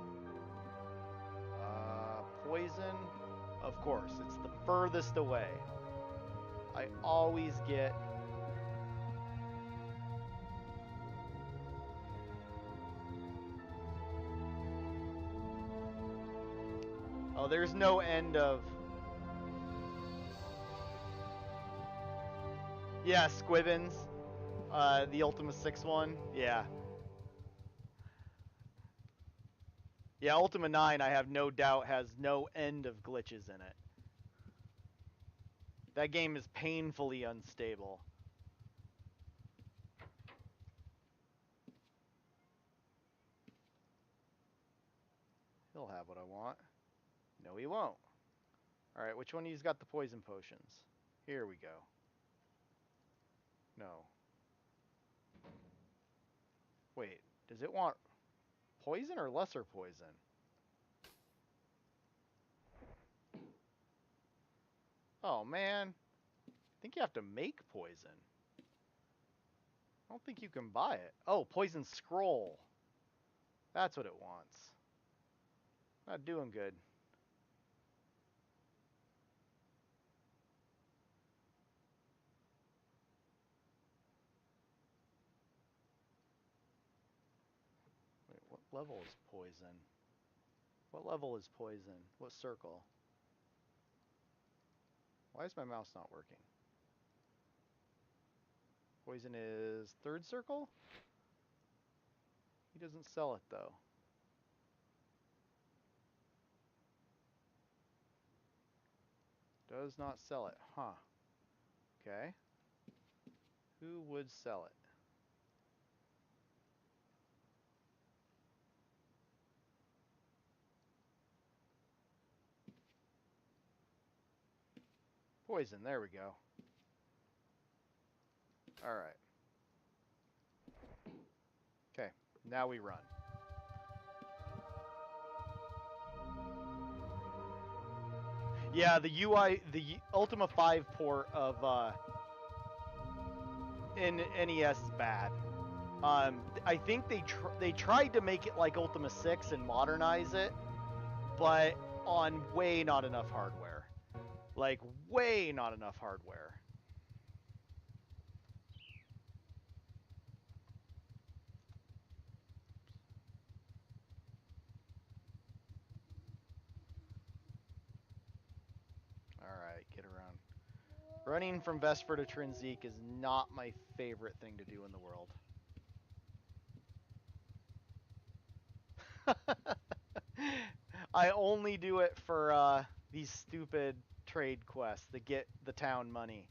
Poison. Of course, it's the furthest away. I always get... Oh, there's no end of... Yeah, Squibbins. The Ultima 6 one. Yeah. Yeah, Ultima 9, I have no doubt, has no end of glitches in it. That game is painfully unstable. He'll have what I want. No, he won't. Alright, which one of you's got the poison potions? Here we go. No. Wait, does it want poison or lesser poison? Oh, man. I think you have to make poison. I don't think you can buy it. Oh, poison scroll. That's what it wants. Not doing good. Wait, what level is poison? What level is poison? What circle? Why is my mouse not working? Poison is 3rd circle? He doesn't sell it, though. Does not sell it. Huh. Okay. Who would sell it? Poison. There we go. Alright. Okay. Now we run. Yeah, the UI, the Ultima 5 port of in NES is bad. I think they tried to make it like Ultima 6 and modernize it, but on way not enough hardware. Like, way not enough hardware. Alright, get around. Running from Vesper to Trinzique is not my favorite thing to do in the world. I only do it for these stupid trade quests that get the town money.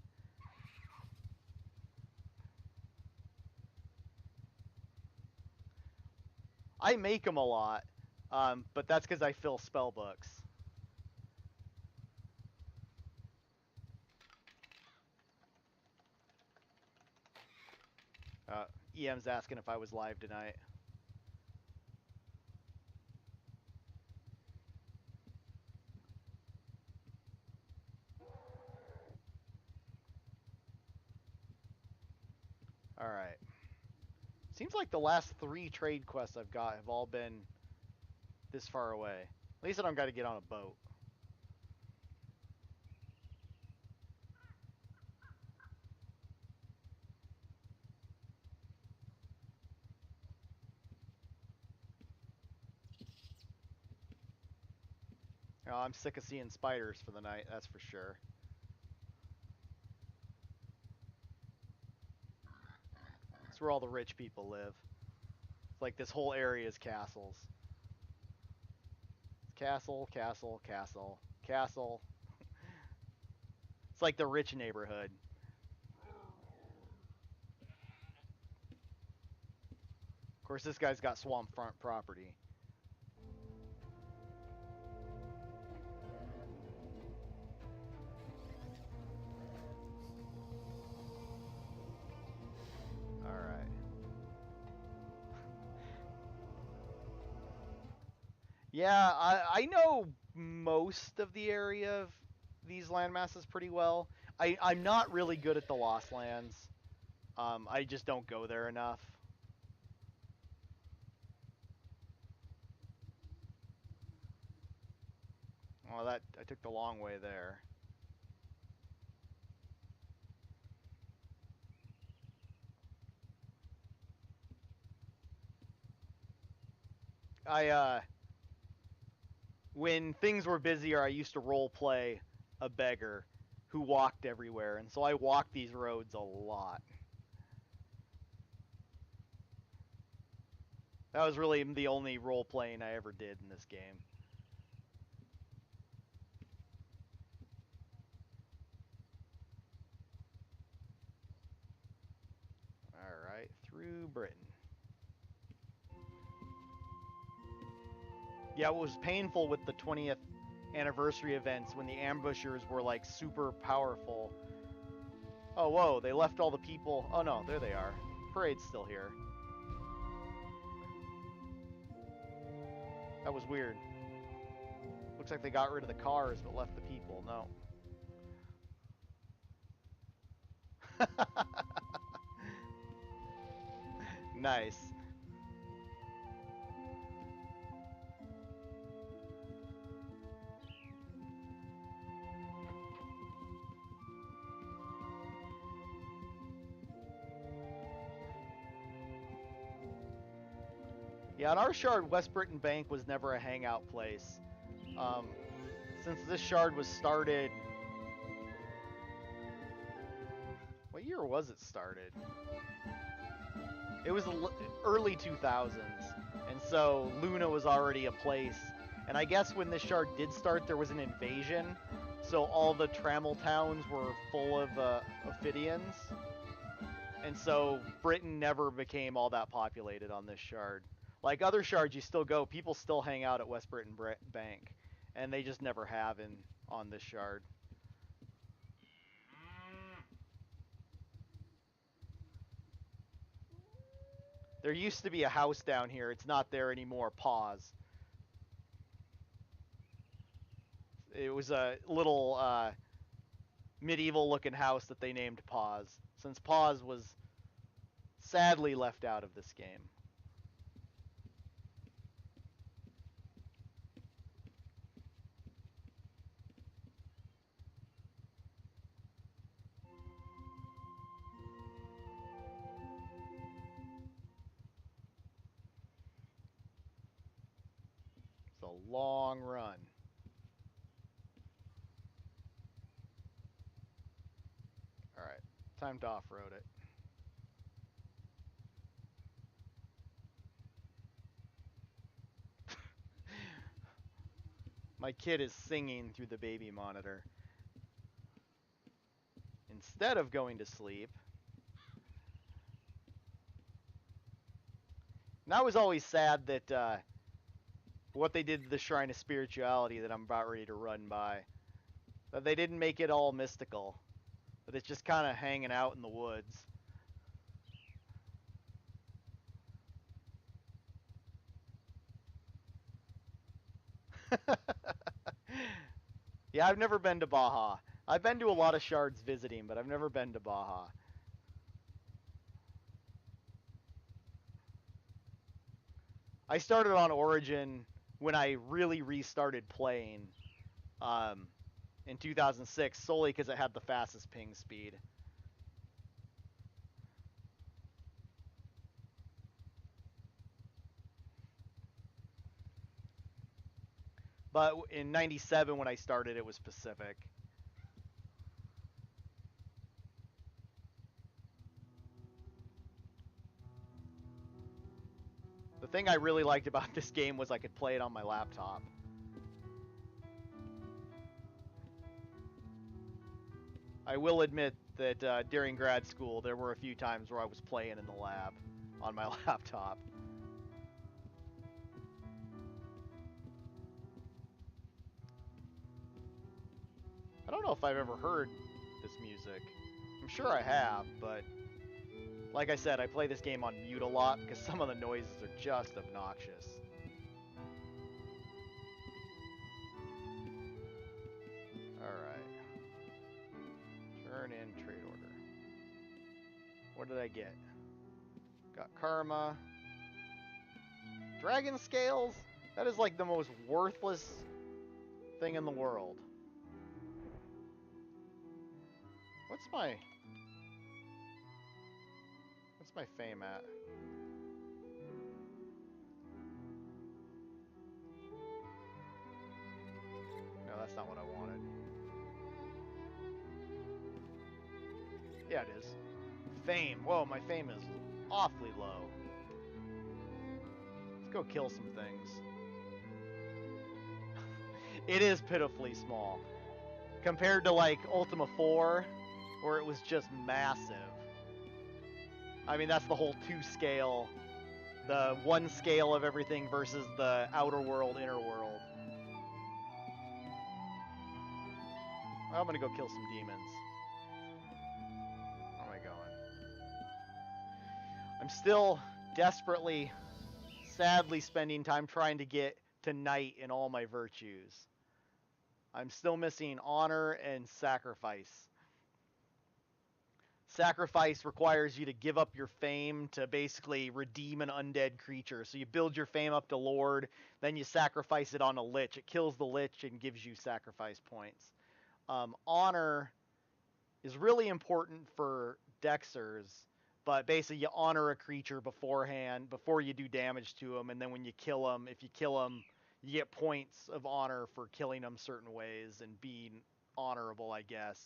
I make them a lot, but that's because I fill spell books. EM's asking if I was live tonight. Alright. Seems like the last 3 trade quests I've got have all been this far away. At least I don't got to get on a boat. Oh, I'm sick of seeing spiders for the night, that's for sure. It's where all the rich people live. It's like this whole area is castles. Castle, castle, castle, castle. It's like the rich neighborhood. Of course, this guy's got swamp front property. Alright. Yeah, I know most of the area of these landmasses pretty well. I'm not really good at the Lost Lands. I just don't go there enough. Well, I took the long way there. When things were busier, I used to role play a beggar who walked everywhere, and so I walked these roads a lot. That was really the only role playing I ever did in this game. Alright, through Britain. Yeah, it was painful with the 20th anniversary events when the ambushers were like super powerful. Oh, whoa, they left all the people. Oh no, there they are. Parade's still here. That was weird. Looks like they got rid of the cars but left the people. No. Nice. Yeah, on our shard, West Britain Bank was never a hangout place. Since this shard was started... What year was it started? It was the early 2000s, and so Luna was already a place. And I guess when this shard did start, there was an invasion, so all the Trammel towns were full of Ophidians. And so Britain never became all that populated on this shard. Like other shards, you still go. People still hang out at West Britain Bank, and they just never have on this shard. There used to be a house down here. It's not there anymore. Pause. It was a little medieval-looking house that they named Pause, since Pause was sadly left out of this game. It's a long run. Alright, time to off-road it. My kid is singing through the baby monitor. Instead of going to sleep. And I was always sad that what they did to the Shrine of Spirituality that I'm about ready to run by. That they didn't make it all mystical. But it's just kind of hanging out in the woods. Yeah, I've never been to Baja. I've been to a lot of shards visiting, but I've never been to Baja. I started on Origin when I really restarted playing in 2006, solely because it had the fastest ping speed. But in 97 when I started, it was Pacific. The thing I really liked about this game was I could play it on my laptop. I will admit that during grad school, there were a few times where I was playing in the lab on my laptop. I don't know if I've ever heard this music. I'm sure I have, but like I said, I play this game on mute a lot because some of the noises are just obnoxious. Alright. Turn in trade order. What did I get? Got karma. Dragon scales? That is like the most worthless thing in the world. What's my fame at? No, that's not what I wanted. Yeah, it is. Fame. Whoa, my fame is awfully low. Let's go kill some things. It is pitifully small. Compared to, like, Ultima 4, where it was just massive. I mean, that's the whole 2 scale The one scale of everything versus the outer world, inner world. I'm gonna go kill some demons. Where am I going? I'm still desperately, sadly spending time trying to get to knight in all my virtues. I'm still missing honor and sacrifice. Sacrifice requires you to give up your fame to basically redeem an undead creature. So you build your fame up to Lord, then you sacrifice it on a lich. It kills the lich and gives you sacrifice points. Honor is really important for Dexers, but basically you honor a creature beforehand, before you do damage to them, and then when you kill them, if you kill them, you get points of honor for killing them certain ways and being honorable, I guess.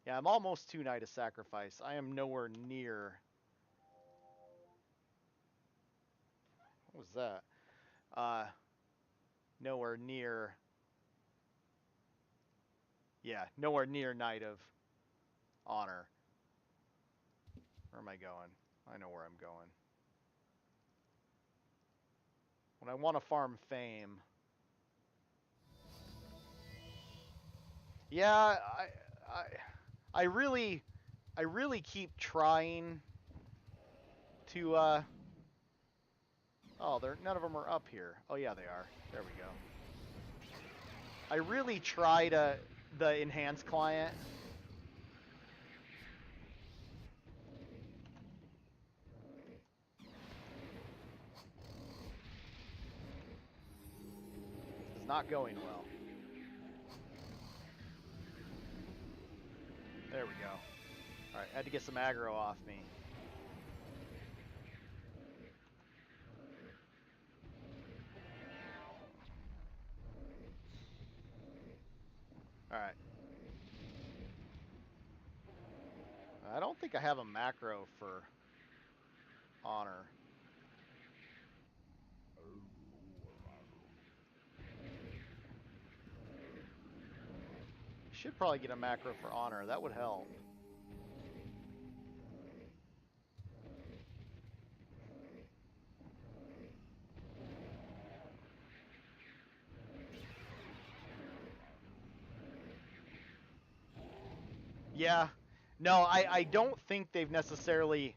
Yeah, I'm almost to Knight of Sacrifice. I am nowhere near... What was that? Nowhere near... Yeah, nowhere near Knight of Honor. Where am I going? I know where I'm going. When I want to farm fame... Yeah, I really keep trying to, oh, none of them are up here. Oh, yeah, they are. There we go. I really try to, the enhanced client. It's not going well. There we go. Alright, had to get some aggro off me. Alright. I don't think I have a macro for honor. Should probably get a macro for honor. That would help. Yeah. No, I don't think they've necessarily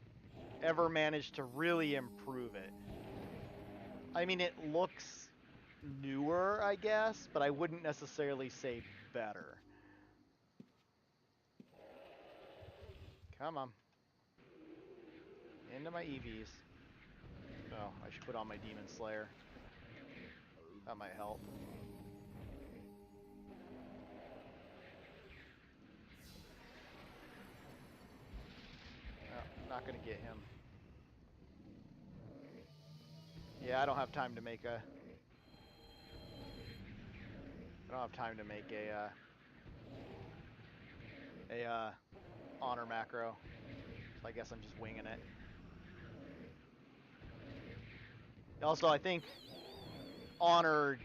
ever managed to really improve it. I mean, it looks newer, I guess, but I wouldn't necessarily say better. Come on. Into my EVs. Oh, I should put on my Demon Slayer. That might help. No, not gonna get him. Yeah, I don't have time to make a... I don't have time to make a honor macro. So I guess I'm just winging it. Also, I think honor...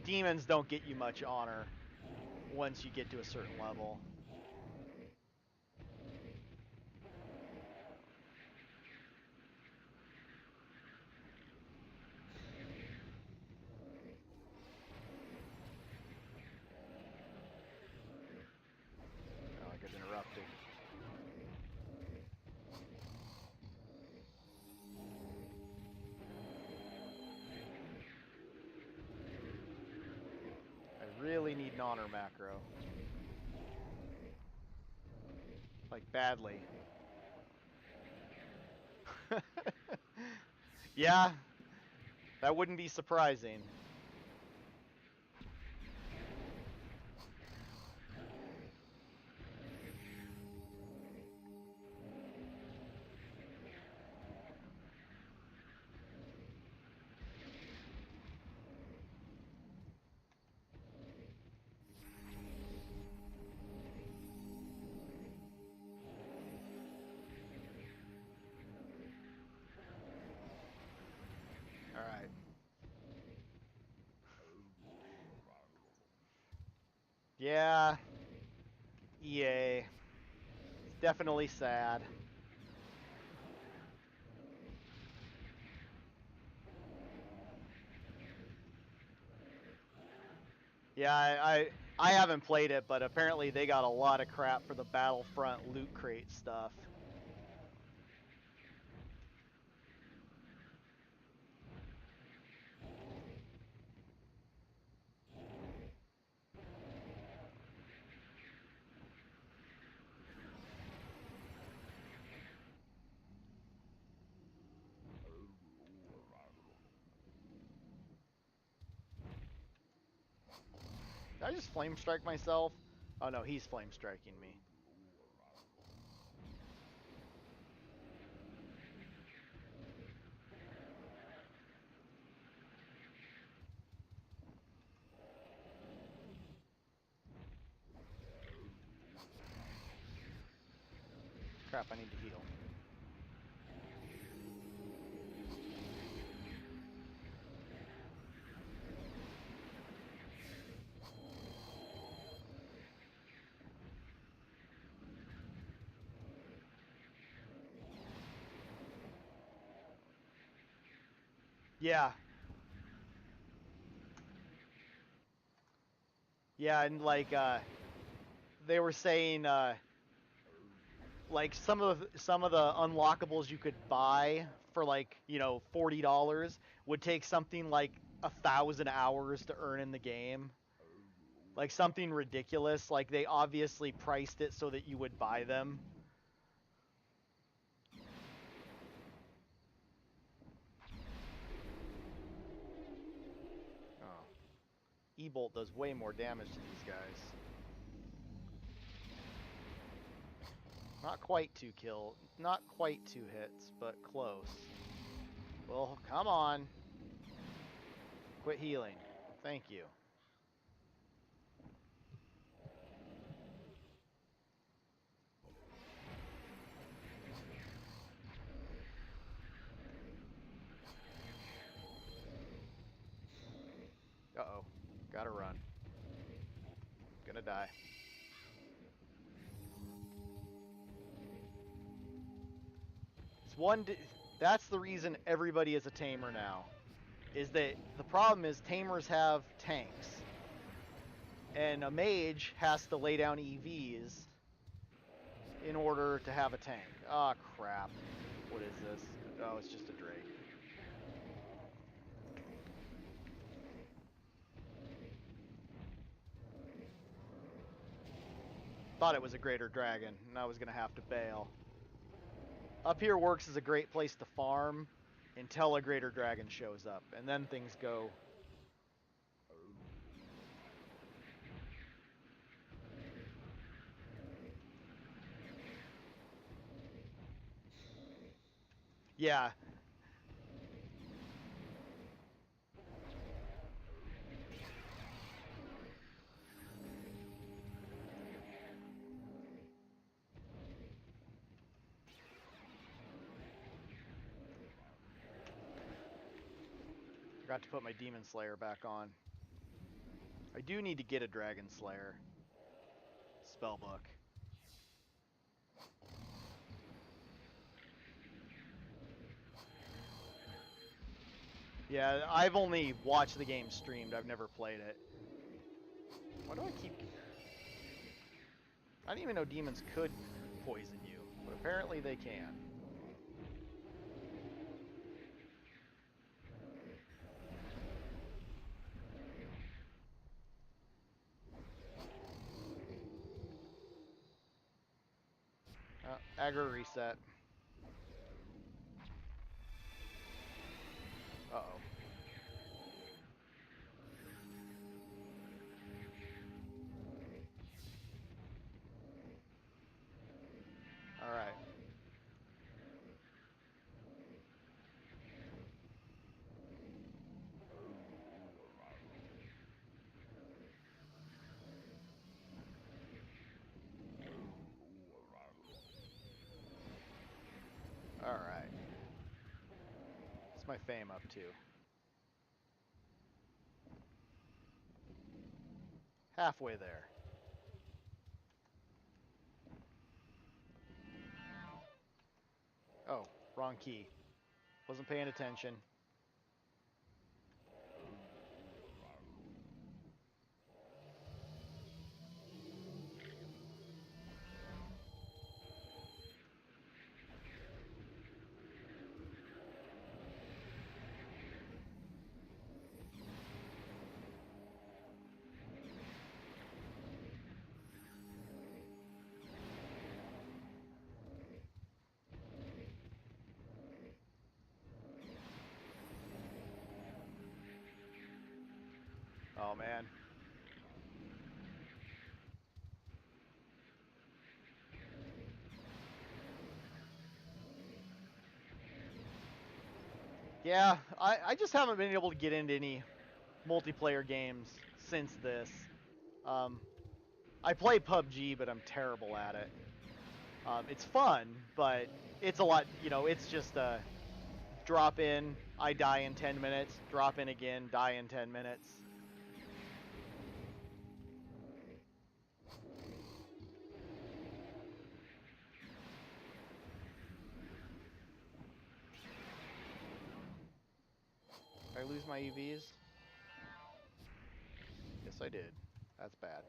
Demons don't get you much honor once you get to a certain level. Oh, I got interrupted. I really need an honor macro. Like, badly. Yeah, that wouldn't be surprising. Alright. Yeah. EA. It's definitely sad. Yeah, I haven't played it, but apparently they got a lot of crap for the Battlefront loot crate stuff. Did I just flame strike myself? Oh no, he's flame striking me. Crap, I need to heal. Yeah. Yeah, and like they were saying like some of the unlockables you could buy for like, you know, $40 would take something like 1,000 hours to earn in the game. Like something ridiculous. Like they obviously priced it so that you would buy them. Oh. E-Bolt does way more damage to these guys. Not quite 2 kill, not quite 2 hits, but close. Well, come on. Quit healing. Thank you. Uh-oh. Gotta run. Gonna die. It's that's the reason everybody is a tamer now. Is that the problem is tamers have tanks. And a mage has to lay down EVs in order to have a tank. Ah, oh, crap. What is this? Oh, it's just a Drake. Thought it was a greater dragon, and I was going to have to bail. Up here works as a great place to farm until a greater dragon shows up, and then things go. Yeah. Forgot to put my Demon Slayer back on. I do need to get a Dragon Slayer spellbook. Yeah, I've only watched the game streamed. I've never played it. Why do I keep... I didn't even know demons could poison you, but apparently they can. Aggro reset. Uh-oh. Alright. Alright. What's my fame up to? Halfway there. Oh, wrong key. Wasn't paying attention. Oh, man. Yeah, I just haven't been able to get into any multiplayer games since this. Um, I play PUBG, but I'm terrible at it. It's fun, but it's a lot, you know, it's just drop in, I die in 10 minutes, drop in again, die in 10 minutes. Did I lose my EVs? Yes, I did. That's bad.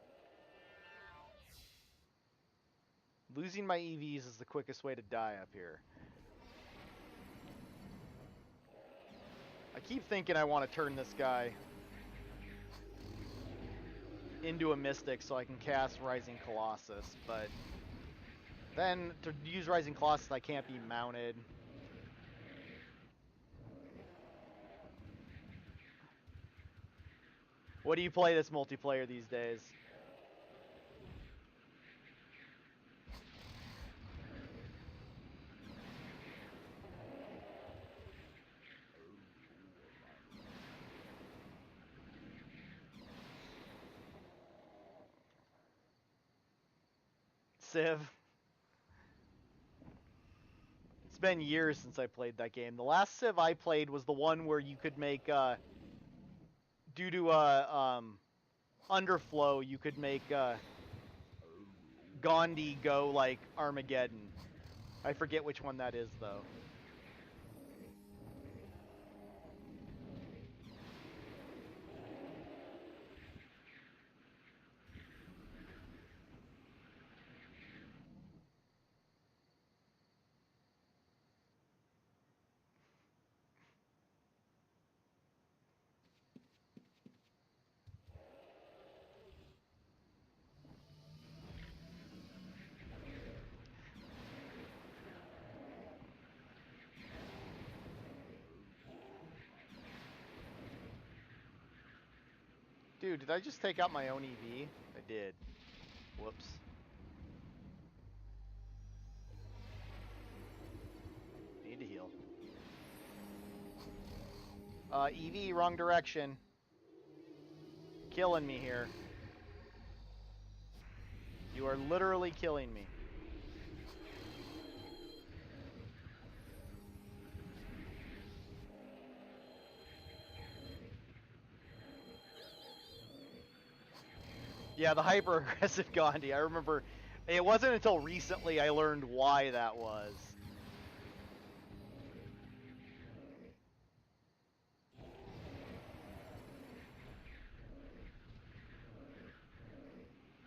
Losing my EVs is the quickest way to die up here. I keep thinking I want to turn this guy into a Mystic so I can cast Rising Colossus, but then to use Rising Colossus I can't be mounted. What do you play this multiplayer these days? Civ. It's been years since I played that game. The last Civ I played was the one where you could make, due to underflow, you could make Gandhi go like Armageddon. I forget which one that is though. Dude, did I just take out my own EV? I did. Whoops. Need to heal. EV, wrong direction. Killing me here. You are literally killing me. Yeah, the hyper-aggressive Gandhi. I remember it wasn't until recently I learned why that was.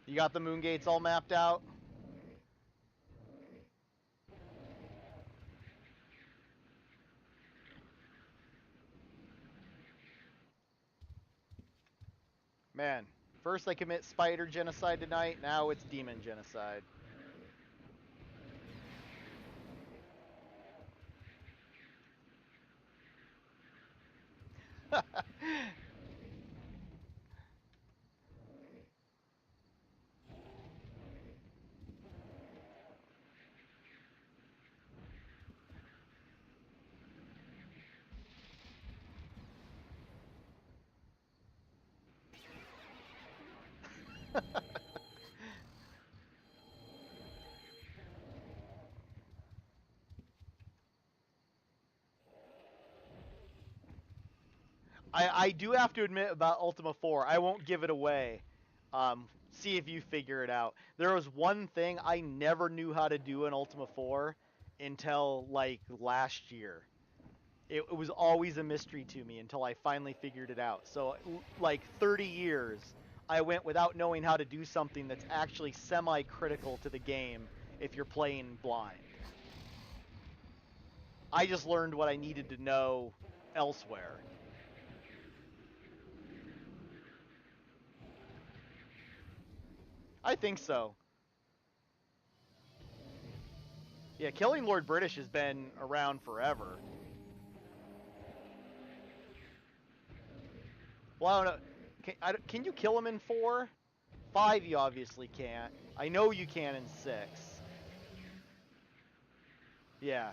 You got the moon gates all mapped out? Man, first I commit spider genocide tonight, now it's demon genocide. I do have to admit about Ultima 4, I won't give it away. See if you figure it out. There was one thing I never knew how to do in Ultima 4 until like last year. It was always a mystery to me until I finally figured it out. So like 30 years, I went without knowing how to do something that's actually semi-critical to the game if you're playing blind. I just learned what I needed to know elsewhere. I think so. Yeah, killing Lord British has been around forever. Well, I don't know. Can you kill him in 4? 5 you obviously can't. I know you can in 6. Yeah.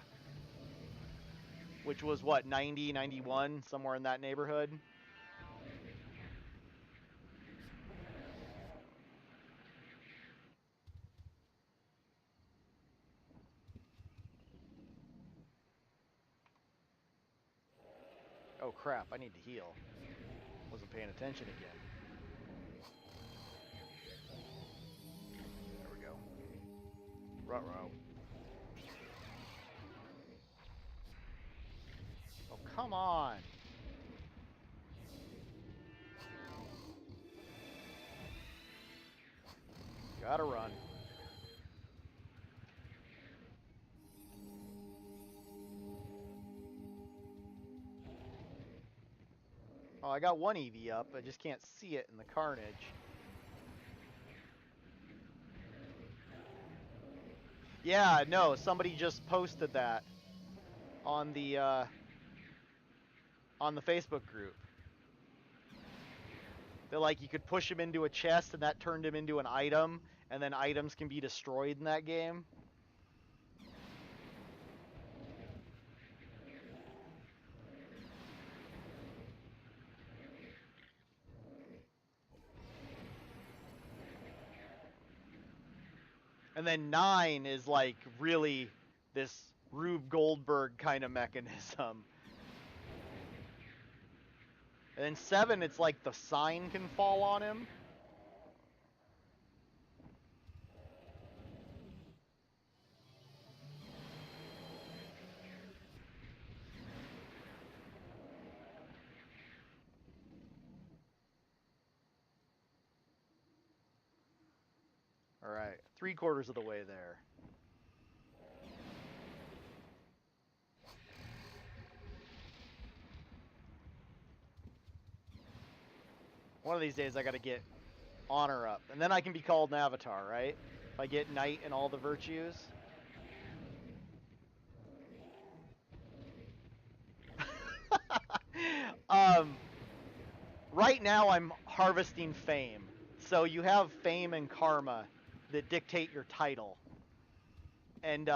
Which was what, 90, 91, somewhere in that neighborhood? Oh crap, I need to heal. Wasn't paying attention again. There we go. Ruh-roh. Oh, come on. Gotta run. Oh, I got one EV up. I just can't see it in the carnage. Yeah, no, somebody just posted that on the Facebook group. They're like, you could push him into a chest, and that turned him into an item, and then items can be destroyed in that game. And then 9 is like really this Rube Goldberg kind of mechanism. And then 7, it's like the sign can fall on him. Alright, 3/4 of the way there. One of these days I gotta get honor up. And then I can be called an avatar, right? If I get knight and all the virtues. Right now I'm harvesting fame. So you have fame and karma that dictate your title. And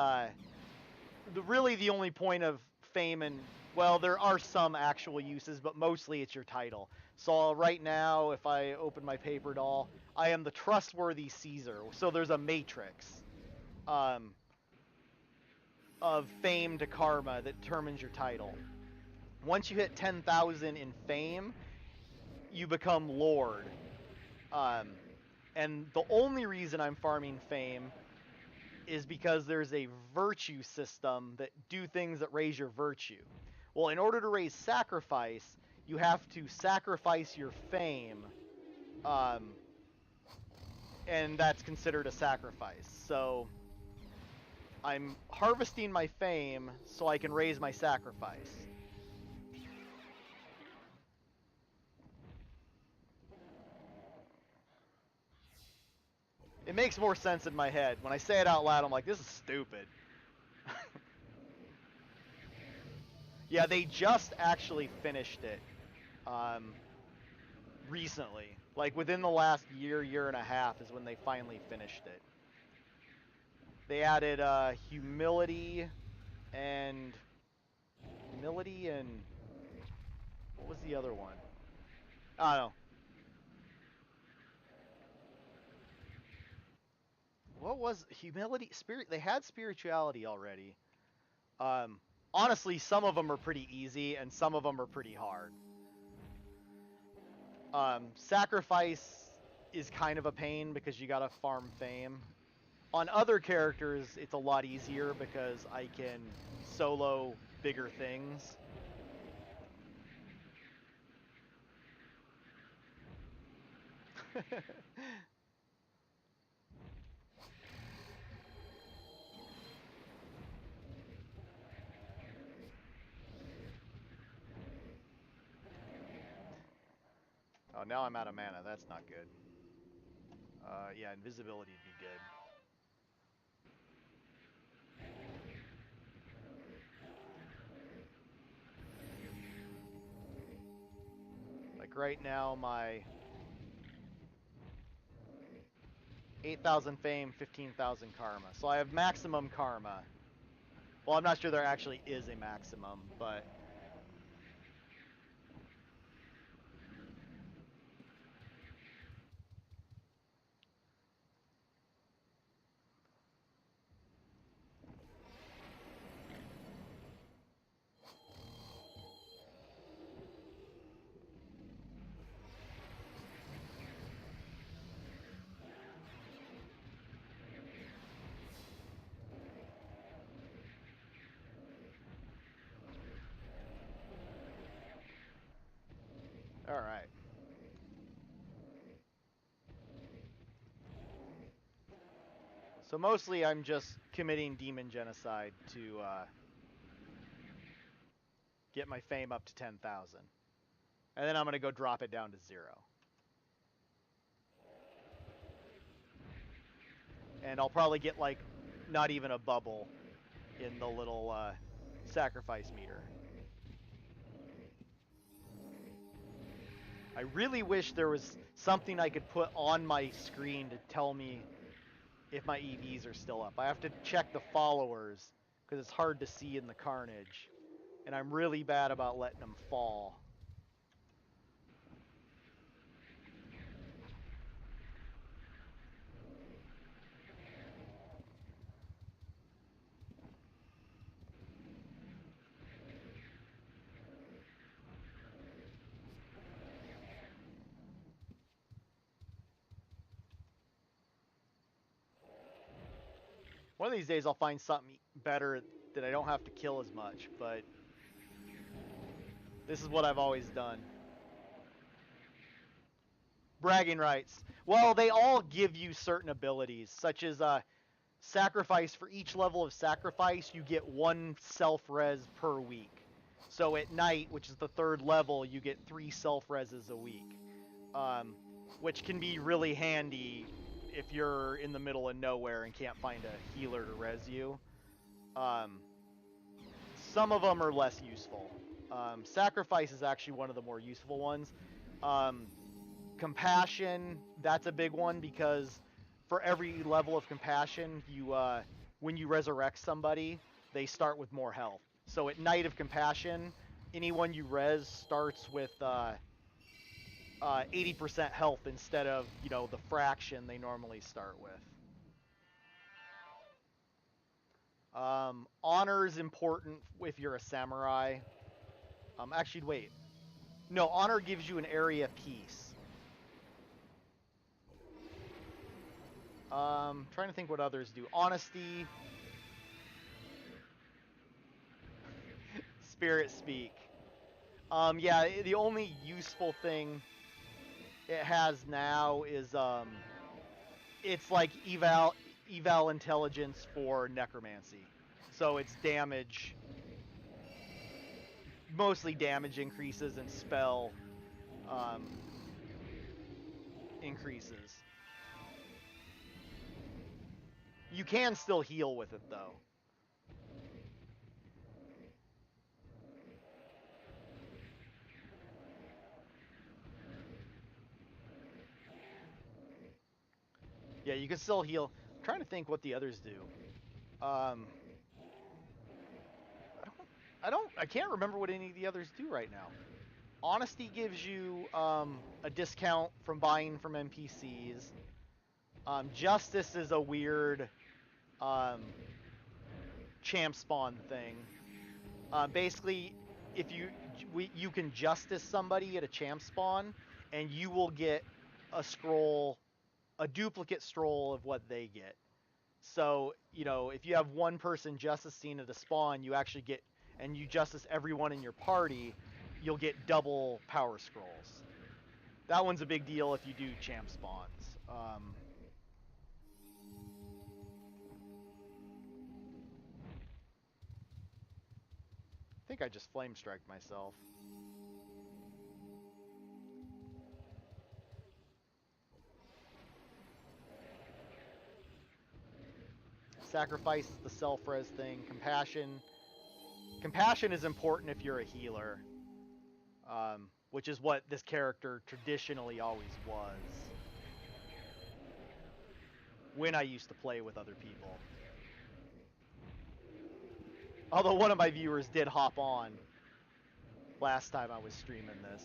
really the only point of fame and, well, there are some actual uses, but mostly it's your title. So right now, if I open my paper doll, I am the trustworthy Caesar. So there's a matrix of fame to karma that determines your title. Once you hit 10,000 in fame, you become Lord. And the only reason I'm farming fame is because there's a virtue system that do things that raise your virtue. Well, in order to raise sacrifice, you have to sacrifice your fame, and that's considered a sacrifice. So I'm harvesting my fame so I can raise my sacrifice. It makes more sense in my head. When I say it out loud, I'm like, this is stupid. Yeah, they just actually finished it recently. Like within the last year and a half is when they finally finished it. They added humility and what was the other one? I don't know. What was humility? Spirit? They had spirituality already. Honestly, some of them are pretty easy and some of them are pretty hard. Sacrifice is kind of a pain because you gotta farm fame. On other characters, it's a lot easier because I can solo bigger things. Oh, now I'm out of mana. That's not good. Yeah, invisibility would be good. Like right now, my 8,000 fame, 15,000 karma. So I have maximum karma. Well, I'm not sure there actually is a maximum, but... Alright. So mostly I'm just committing demon genocide to get my fame up to 10,000. And then I'm going to go drop it down to 0. And I'll probably get, like, not even a bubble in the little sacrifice meter. I really wish there was something I could put on my screen to tell me if my EVs are still up. I have to check the followers because it's hard to see in the carnage. And I'm really bad about letting them fall. One of these days I'll find something better that I don't have to kill as much, but this is what I've always done. Bragging rights. Well, they all give you certain abilities, such as sacrifice. For each level of sacrifice, you get 1 self-res per week. So at night, which is the 3rd level, you get 3 self-reses a week, which can be really handy if you're in the middle of nowhere and can't find a healer to res you. Some of them are less useful. Sacrifice is actually one of the more useful ones. Compassion, that's a big one because for every level of compassion, you when you resurrect somebody, they start with more health. So at Night of Compassion, anyone you res starts with 80% health instead of, you know, the fraction they normally start with. Honor is important if you're a samurai. Actually, wait. No, honor gives you an area peace. Trying to think what others do. Honesty. Spirit speak. Yeah, the only useful thing it has now is, it's like eval intelligence for necromancy. So it's damage, mostly damage increases and spell increases. You can still heal with it though. Yeah, you can still heal. I'm trying to think what the others do. I can't remember what any of the others do right now. Honesty gives you a discount from buying from NPCs. Justice is a weird champ spawn thing. Basically, if you can justice somebody at a champ spawn, and you will get a scroll, a duplicate scroll of what they get. So, you know, if you have one person justicing at a spawn, you actually get, and you justice everyone in your party, you'll get double power scrolls. That one's a big deal if you do champ spawns. I think I just flame striked myself. Sacrifice is the self-res thing. Compassion is important if you're a healer, which is what this character traditionally always was. when I used to play with other people. Although one of my viewers did hop on last time I was streaming this.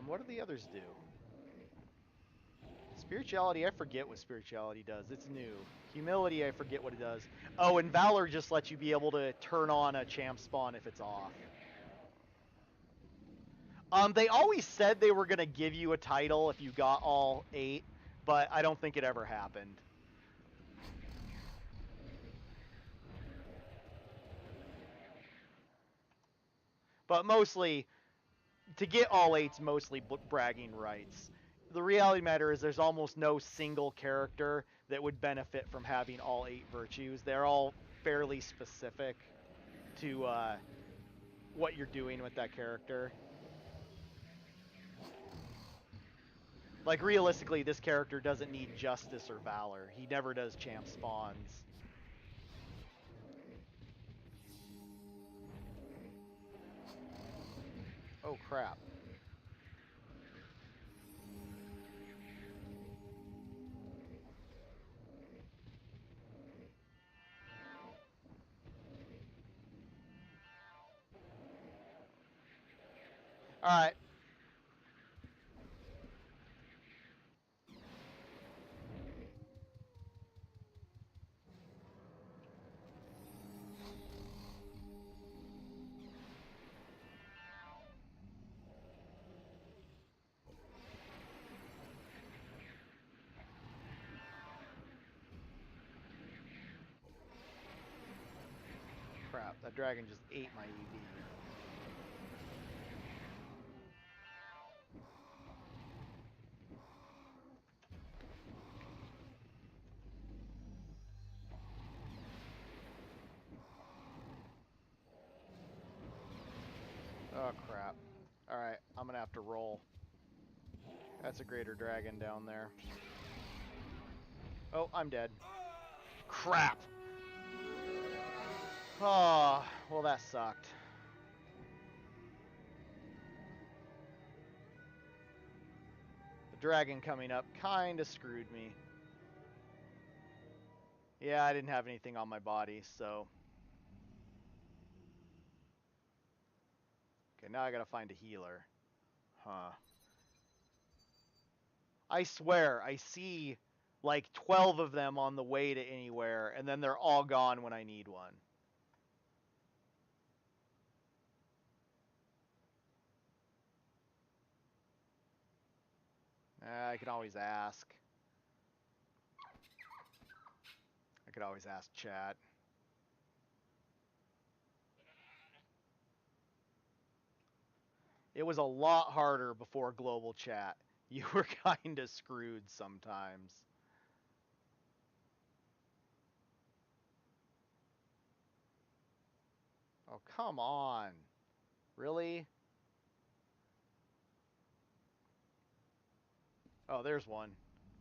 What do the others do? Spirituality, I forget what spirituality does. It's new. Humility, I forget what it does. Oh, and Valor just lets you be able to turn on a champ spawn if it's off. They always said they were going to give you a title if you got all 8, but I don't think it ever happened. But mostly, to get all 8's mostly bragging rights. The reality matter is there's almost no single character that would benefit from having all 8 virtues. They're all fairly specific to what you're doing with that character. Like, realistically, this character doesn't need Justice or Valor. He never does champ spawns. Oh, crap. Alright. Crap, that dragon just ate my EV. Oh, crap. Alright, I'm gonna have to roll. That's a greater dragon down there. Oh, I'm dead. Crap! Oh, well that sucked. The dragon coming up kinda screwed me. Yeah, I didn't have anything on my body, so... Okay, now I gotta find a healer. Huh. I swear, I see like 12 of them on the way to anywhere, and then they're all gone when I need one. I can always ask. I could always ask chat. It was a lot harder before global chat. You were kind of screwed sometimes. Oh, come on. Really? Oh, there's one.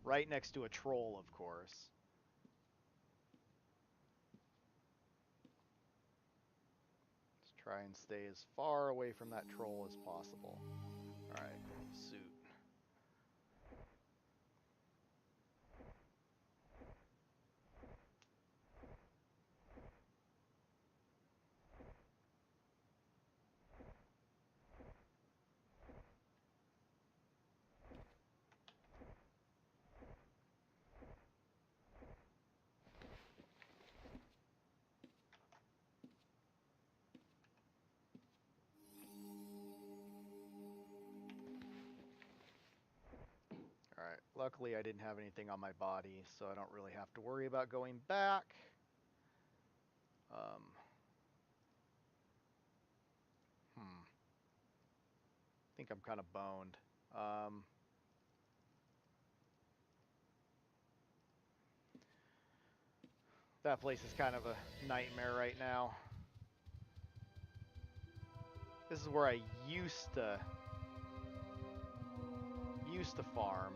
Right next to a troll, of course. Let's try and stay as far away from that troll as possible. Alright, suit. Alright, luckily I didn't have anything on my body, so I don't really have to worry about going back. I think I'm kind of boned. That place is kind of a nightmare right now. This is where I used to farm.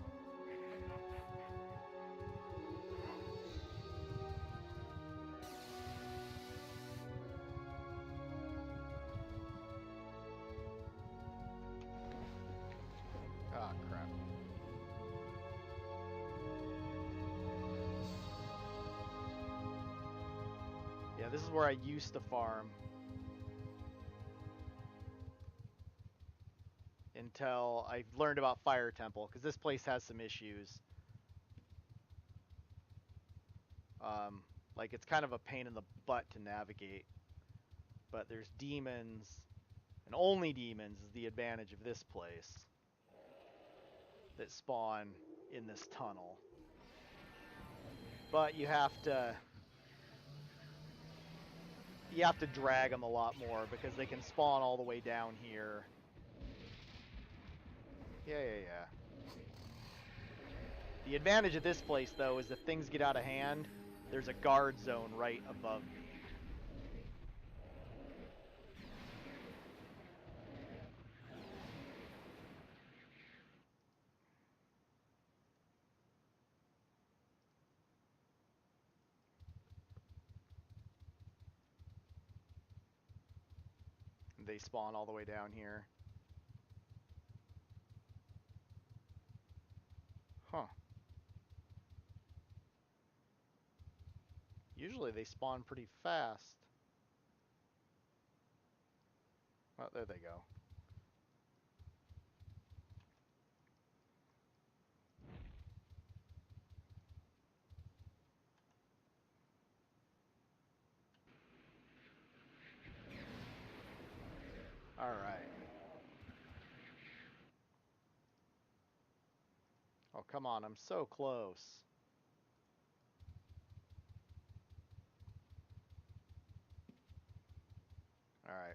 Yeah, this is where I used to farm. Until I learned about Fire Temple, because this place has some issues. Like, it's kind of a pain in the butt to navigate. But there's demons, and only demons is the advantage of this place, that spawn in this tunnel. But you have to drag them a lot more, because they can spawn all the way down here. Yeah. The advantage of this place, though, is if things get out of hand, there's a guard zone right above me. They spawn all the way down here. Huh. Usually they spawn pretty fast. Oh, there they go. Alright. Oh, come on, I'm so close. Alright.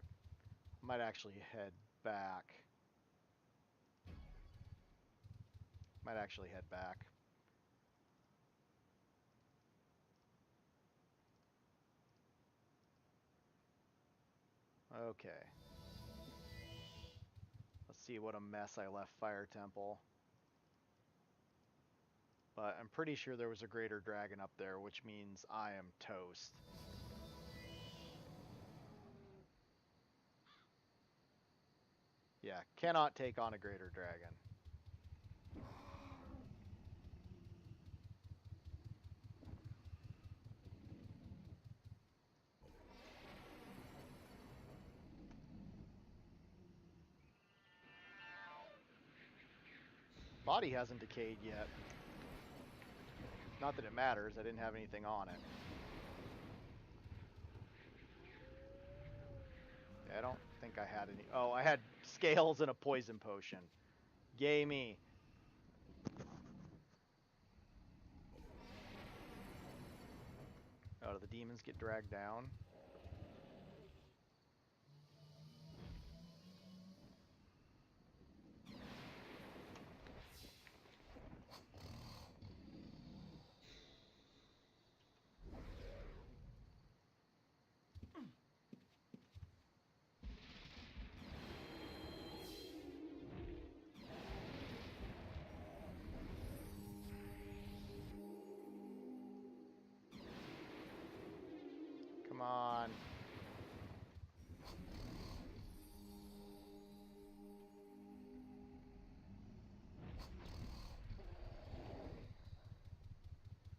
Might actually head back. Okay. Let's see what a mess I left Fire Temple. But I'm pretty sure there was a greater dragon up there, which means I am toast. Yeah, cannot take on a greater dragon. Body hasn't decayed yet. Not that it matters, I didn't have anything on it. I don't think I had any. Oh, I had scales and a poison potion. Yay me. Oh, do the demons get dragged down? Come on.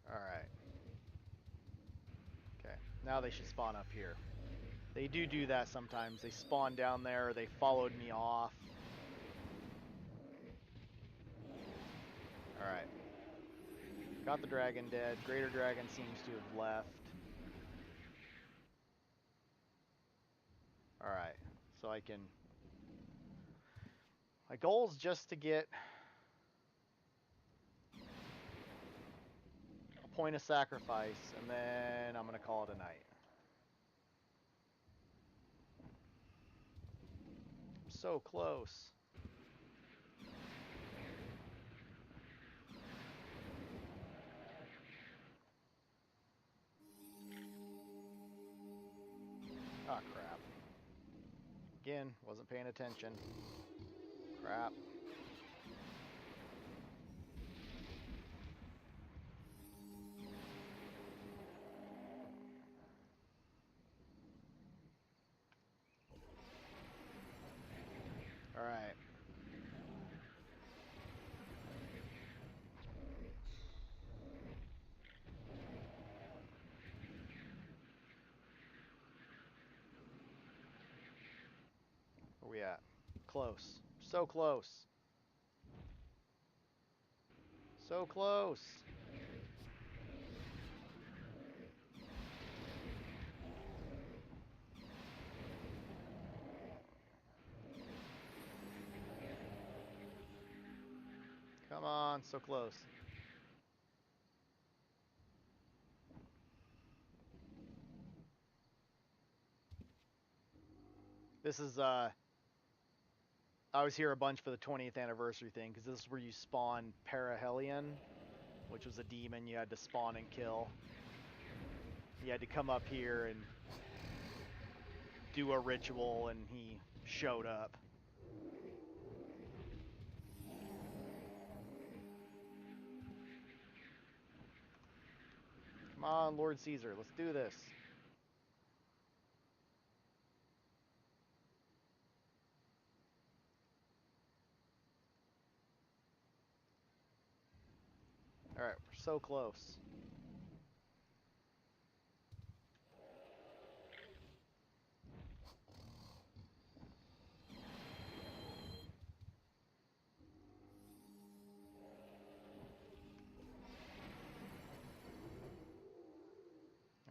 Alright. Okay, now they should spawn up here. They do that sometimes. They spawn down there, or they followed me off. Alright. Got the dragon dead. Greater dragon seems to have left. Alright, so I can... My goal is just to get a point of sacrifice, and then I'm going to call it a night. I'm so close. Ah, crap. Again, wasn't paying attention. Crap. Alright. we at? Close. So close. So close. Come on, so close. This is, I was here a bunch for the 20th anniversary thing, because this is where you spawn Perihelion, which was a demon you had to spawn and kill. You had to come up here and do a ritual, and he showed up. Come on, Lord Caesar, let's do this. Alright, we're so close.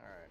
Alright.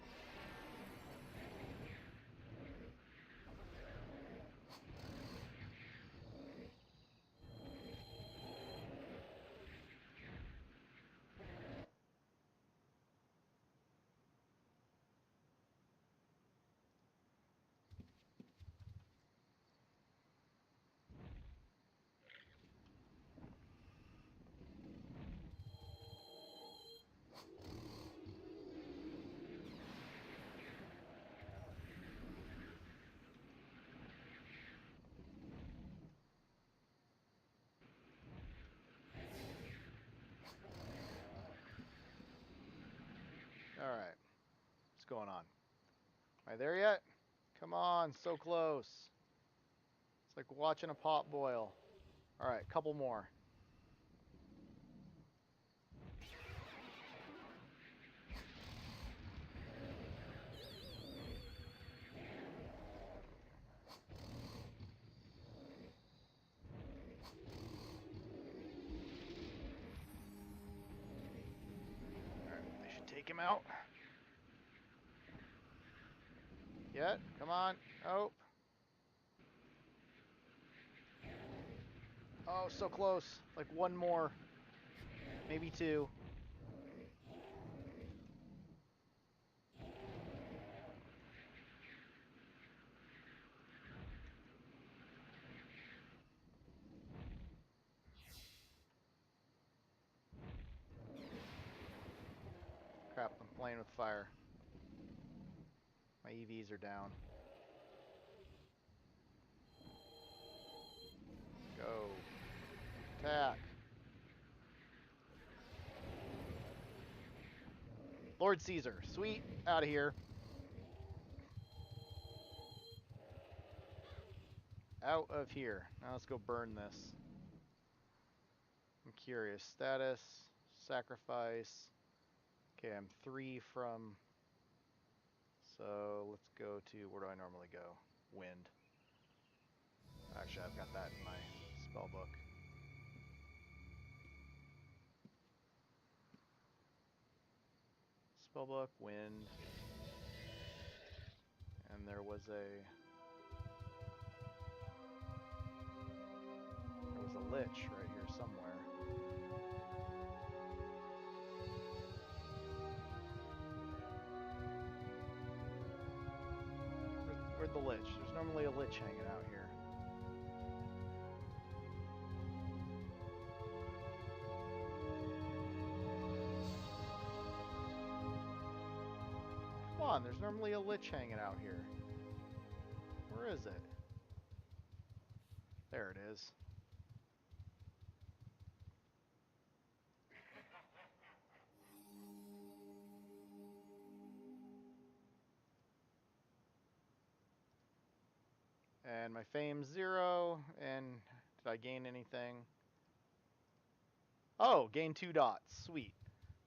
Alright. What's going on? Am I there yet? Come on, so close. It's like watching a pot boil. Alright, couple more. Alright, they should take him out. Yet? Come on. Oh. Oh, so close. Like one more. Maybe two. Crap, I'm playing with fire. My EVs are down. Go. Attack. Lord Caesar. Sweet. Out of here. Out of here. Now let's go burn this. I'm curious. Status. Sacrifice. Okay, I'm 3 from... So let's go to... Where do I normally go? Wind. Actually, I've got that in my spell book. Spellbook, wind, and there was a lich right here somewhere. Where'd the lich? There's normally a lich hanging out here. Come on, there's normally a lich hanging out here. Where is it? There it is. And my fame's 0, and did I gain anything? Oh, gain 2 dots. Sweet.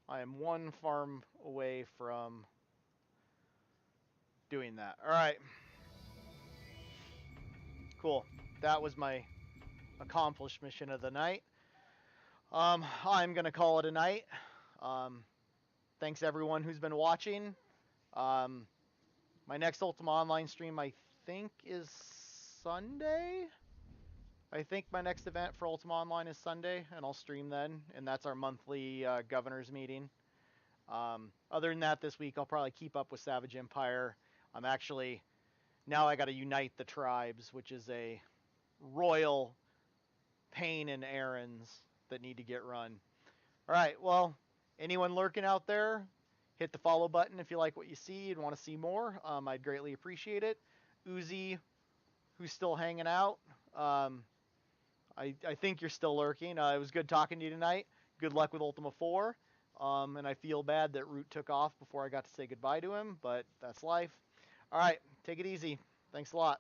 I am 1 farm away from doing that. Alright. Cool. That was my accomplished mission of the night. I'm gonna call it a night. Um, Thanks everyone who's been watching. Um, my next Ultima Online stream, I think, is Sunday. I think my next event for Ultima Online is Sunday, and I'll stream then. And that's our monthly governors meeting. Other than that, this week I'll probably keep up with Savage Empire. I'm actually now I got to unite the tribes, which is a royal pain and errands that need to get run. All right, well, anyone lurking out there, hit the follow button if you like what you see and want to see more. I'd greatly appreciate it. Uzi, who's still hanging out, I think you're still lurking. It was good talking to you tonight. Good luck with Ultima 4. And I feel bad that Root took off before I got to say goodbye to him, but that's life. All right, take it easy. Thanks a lot.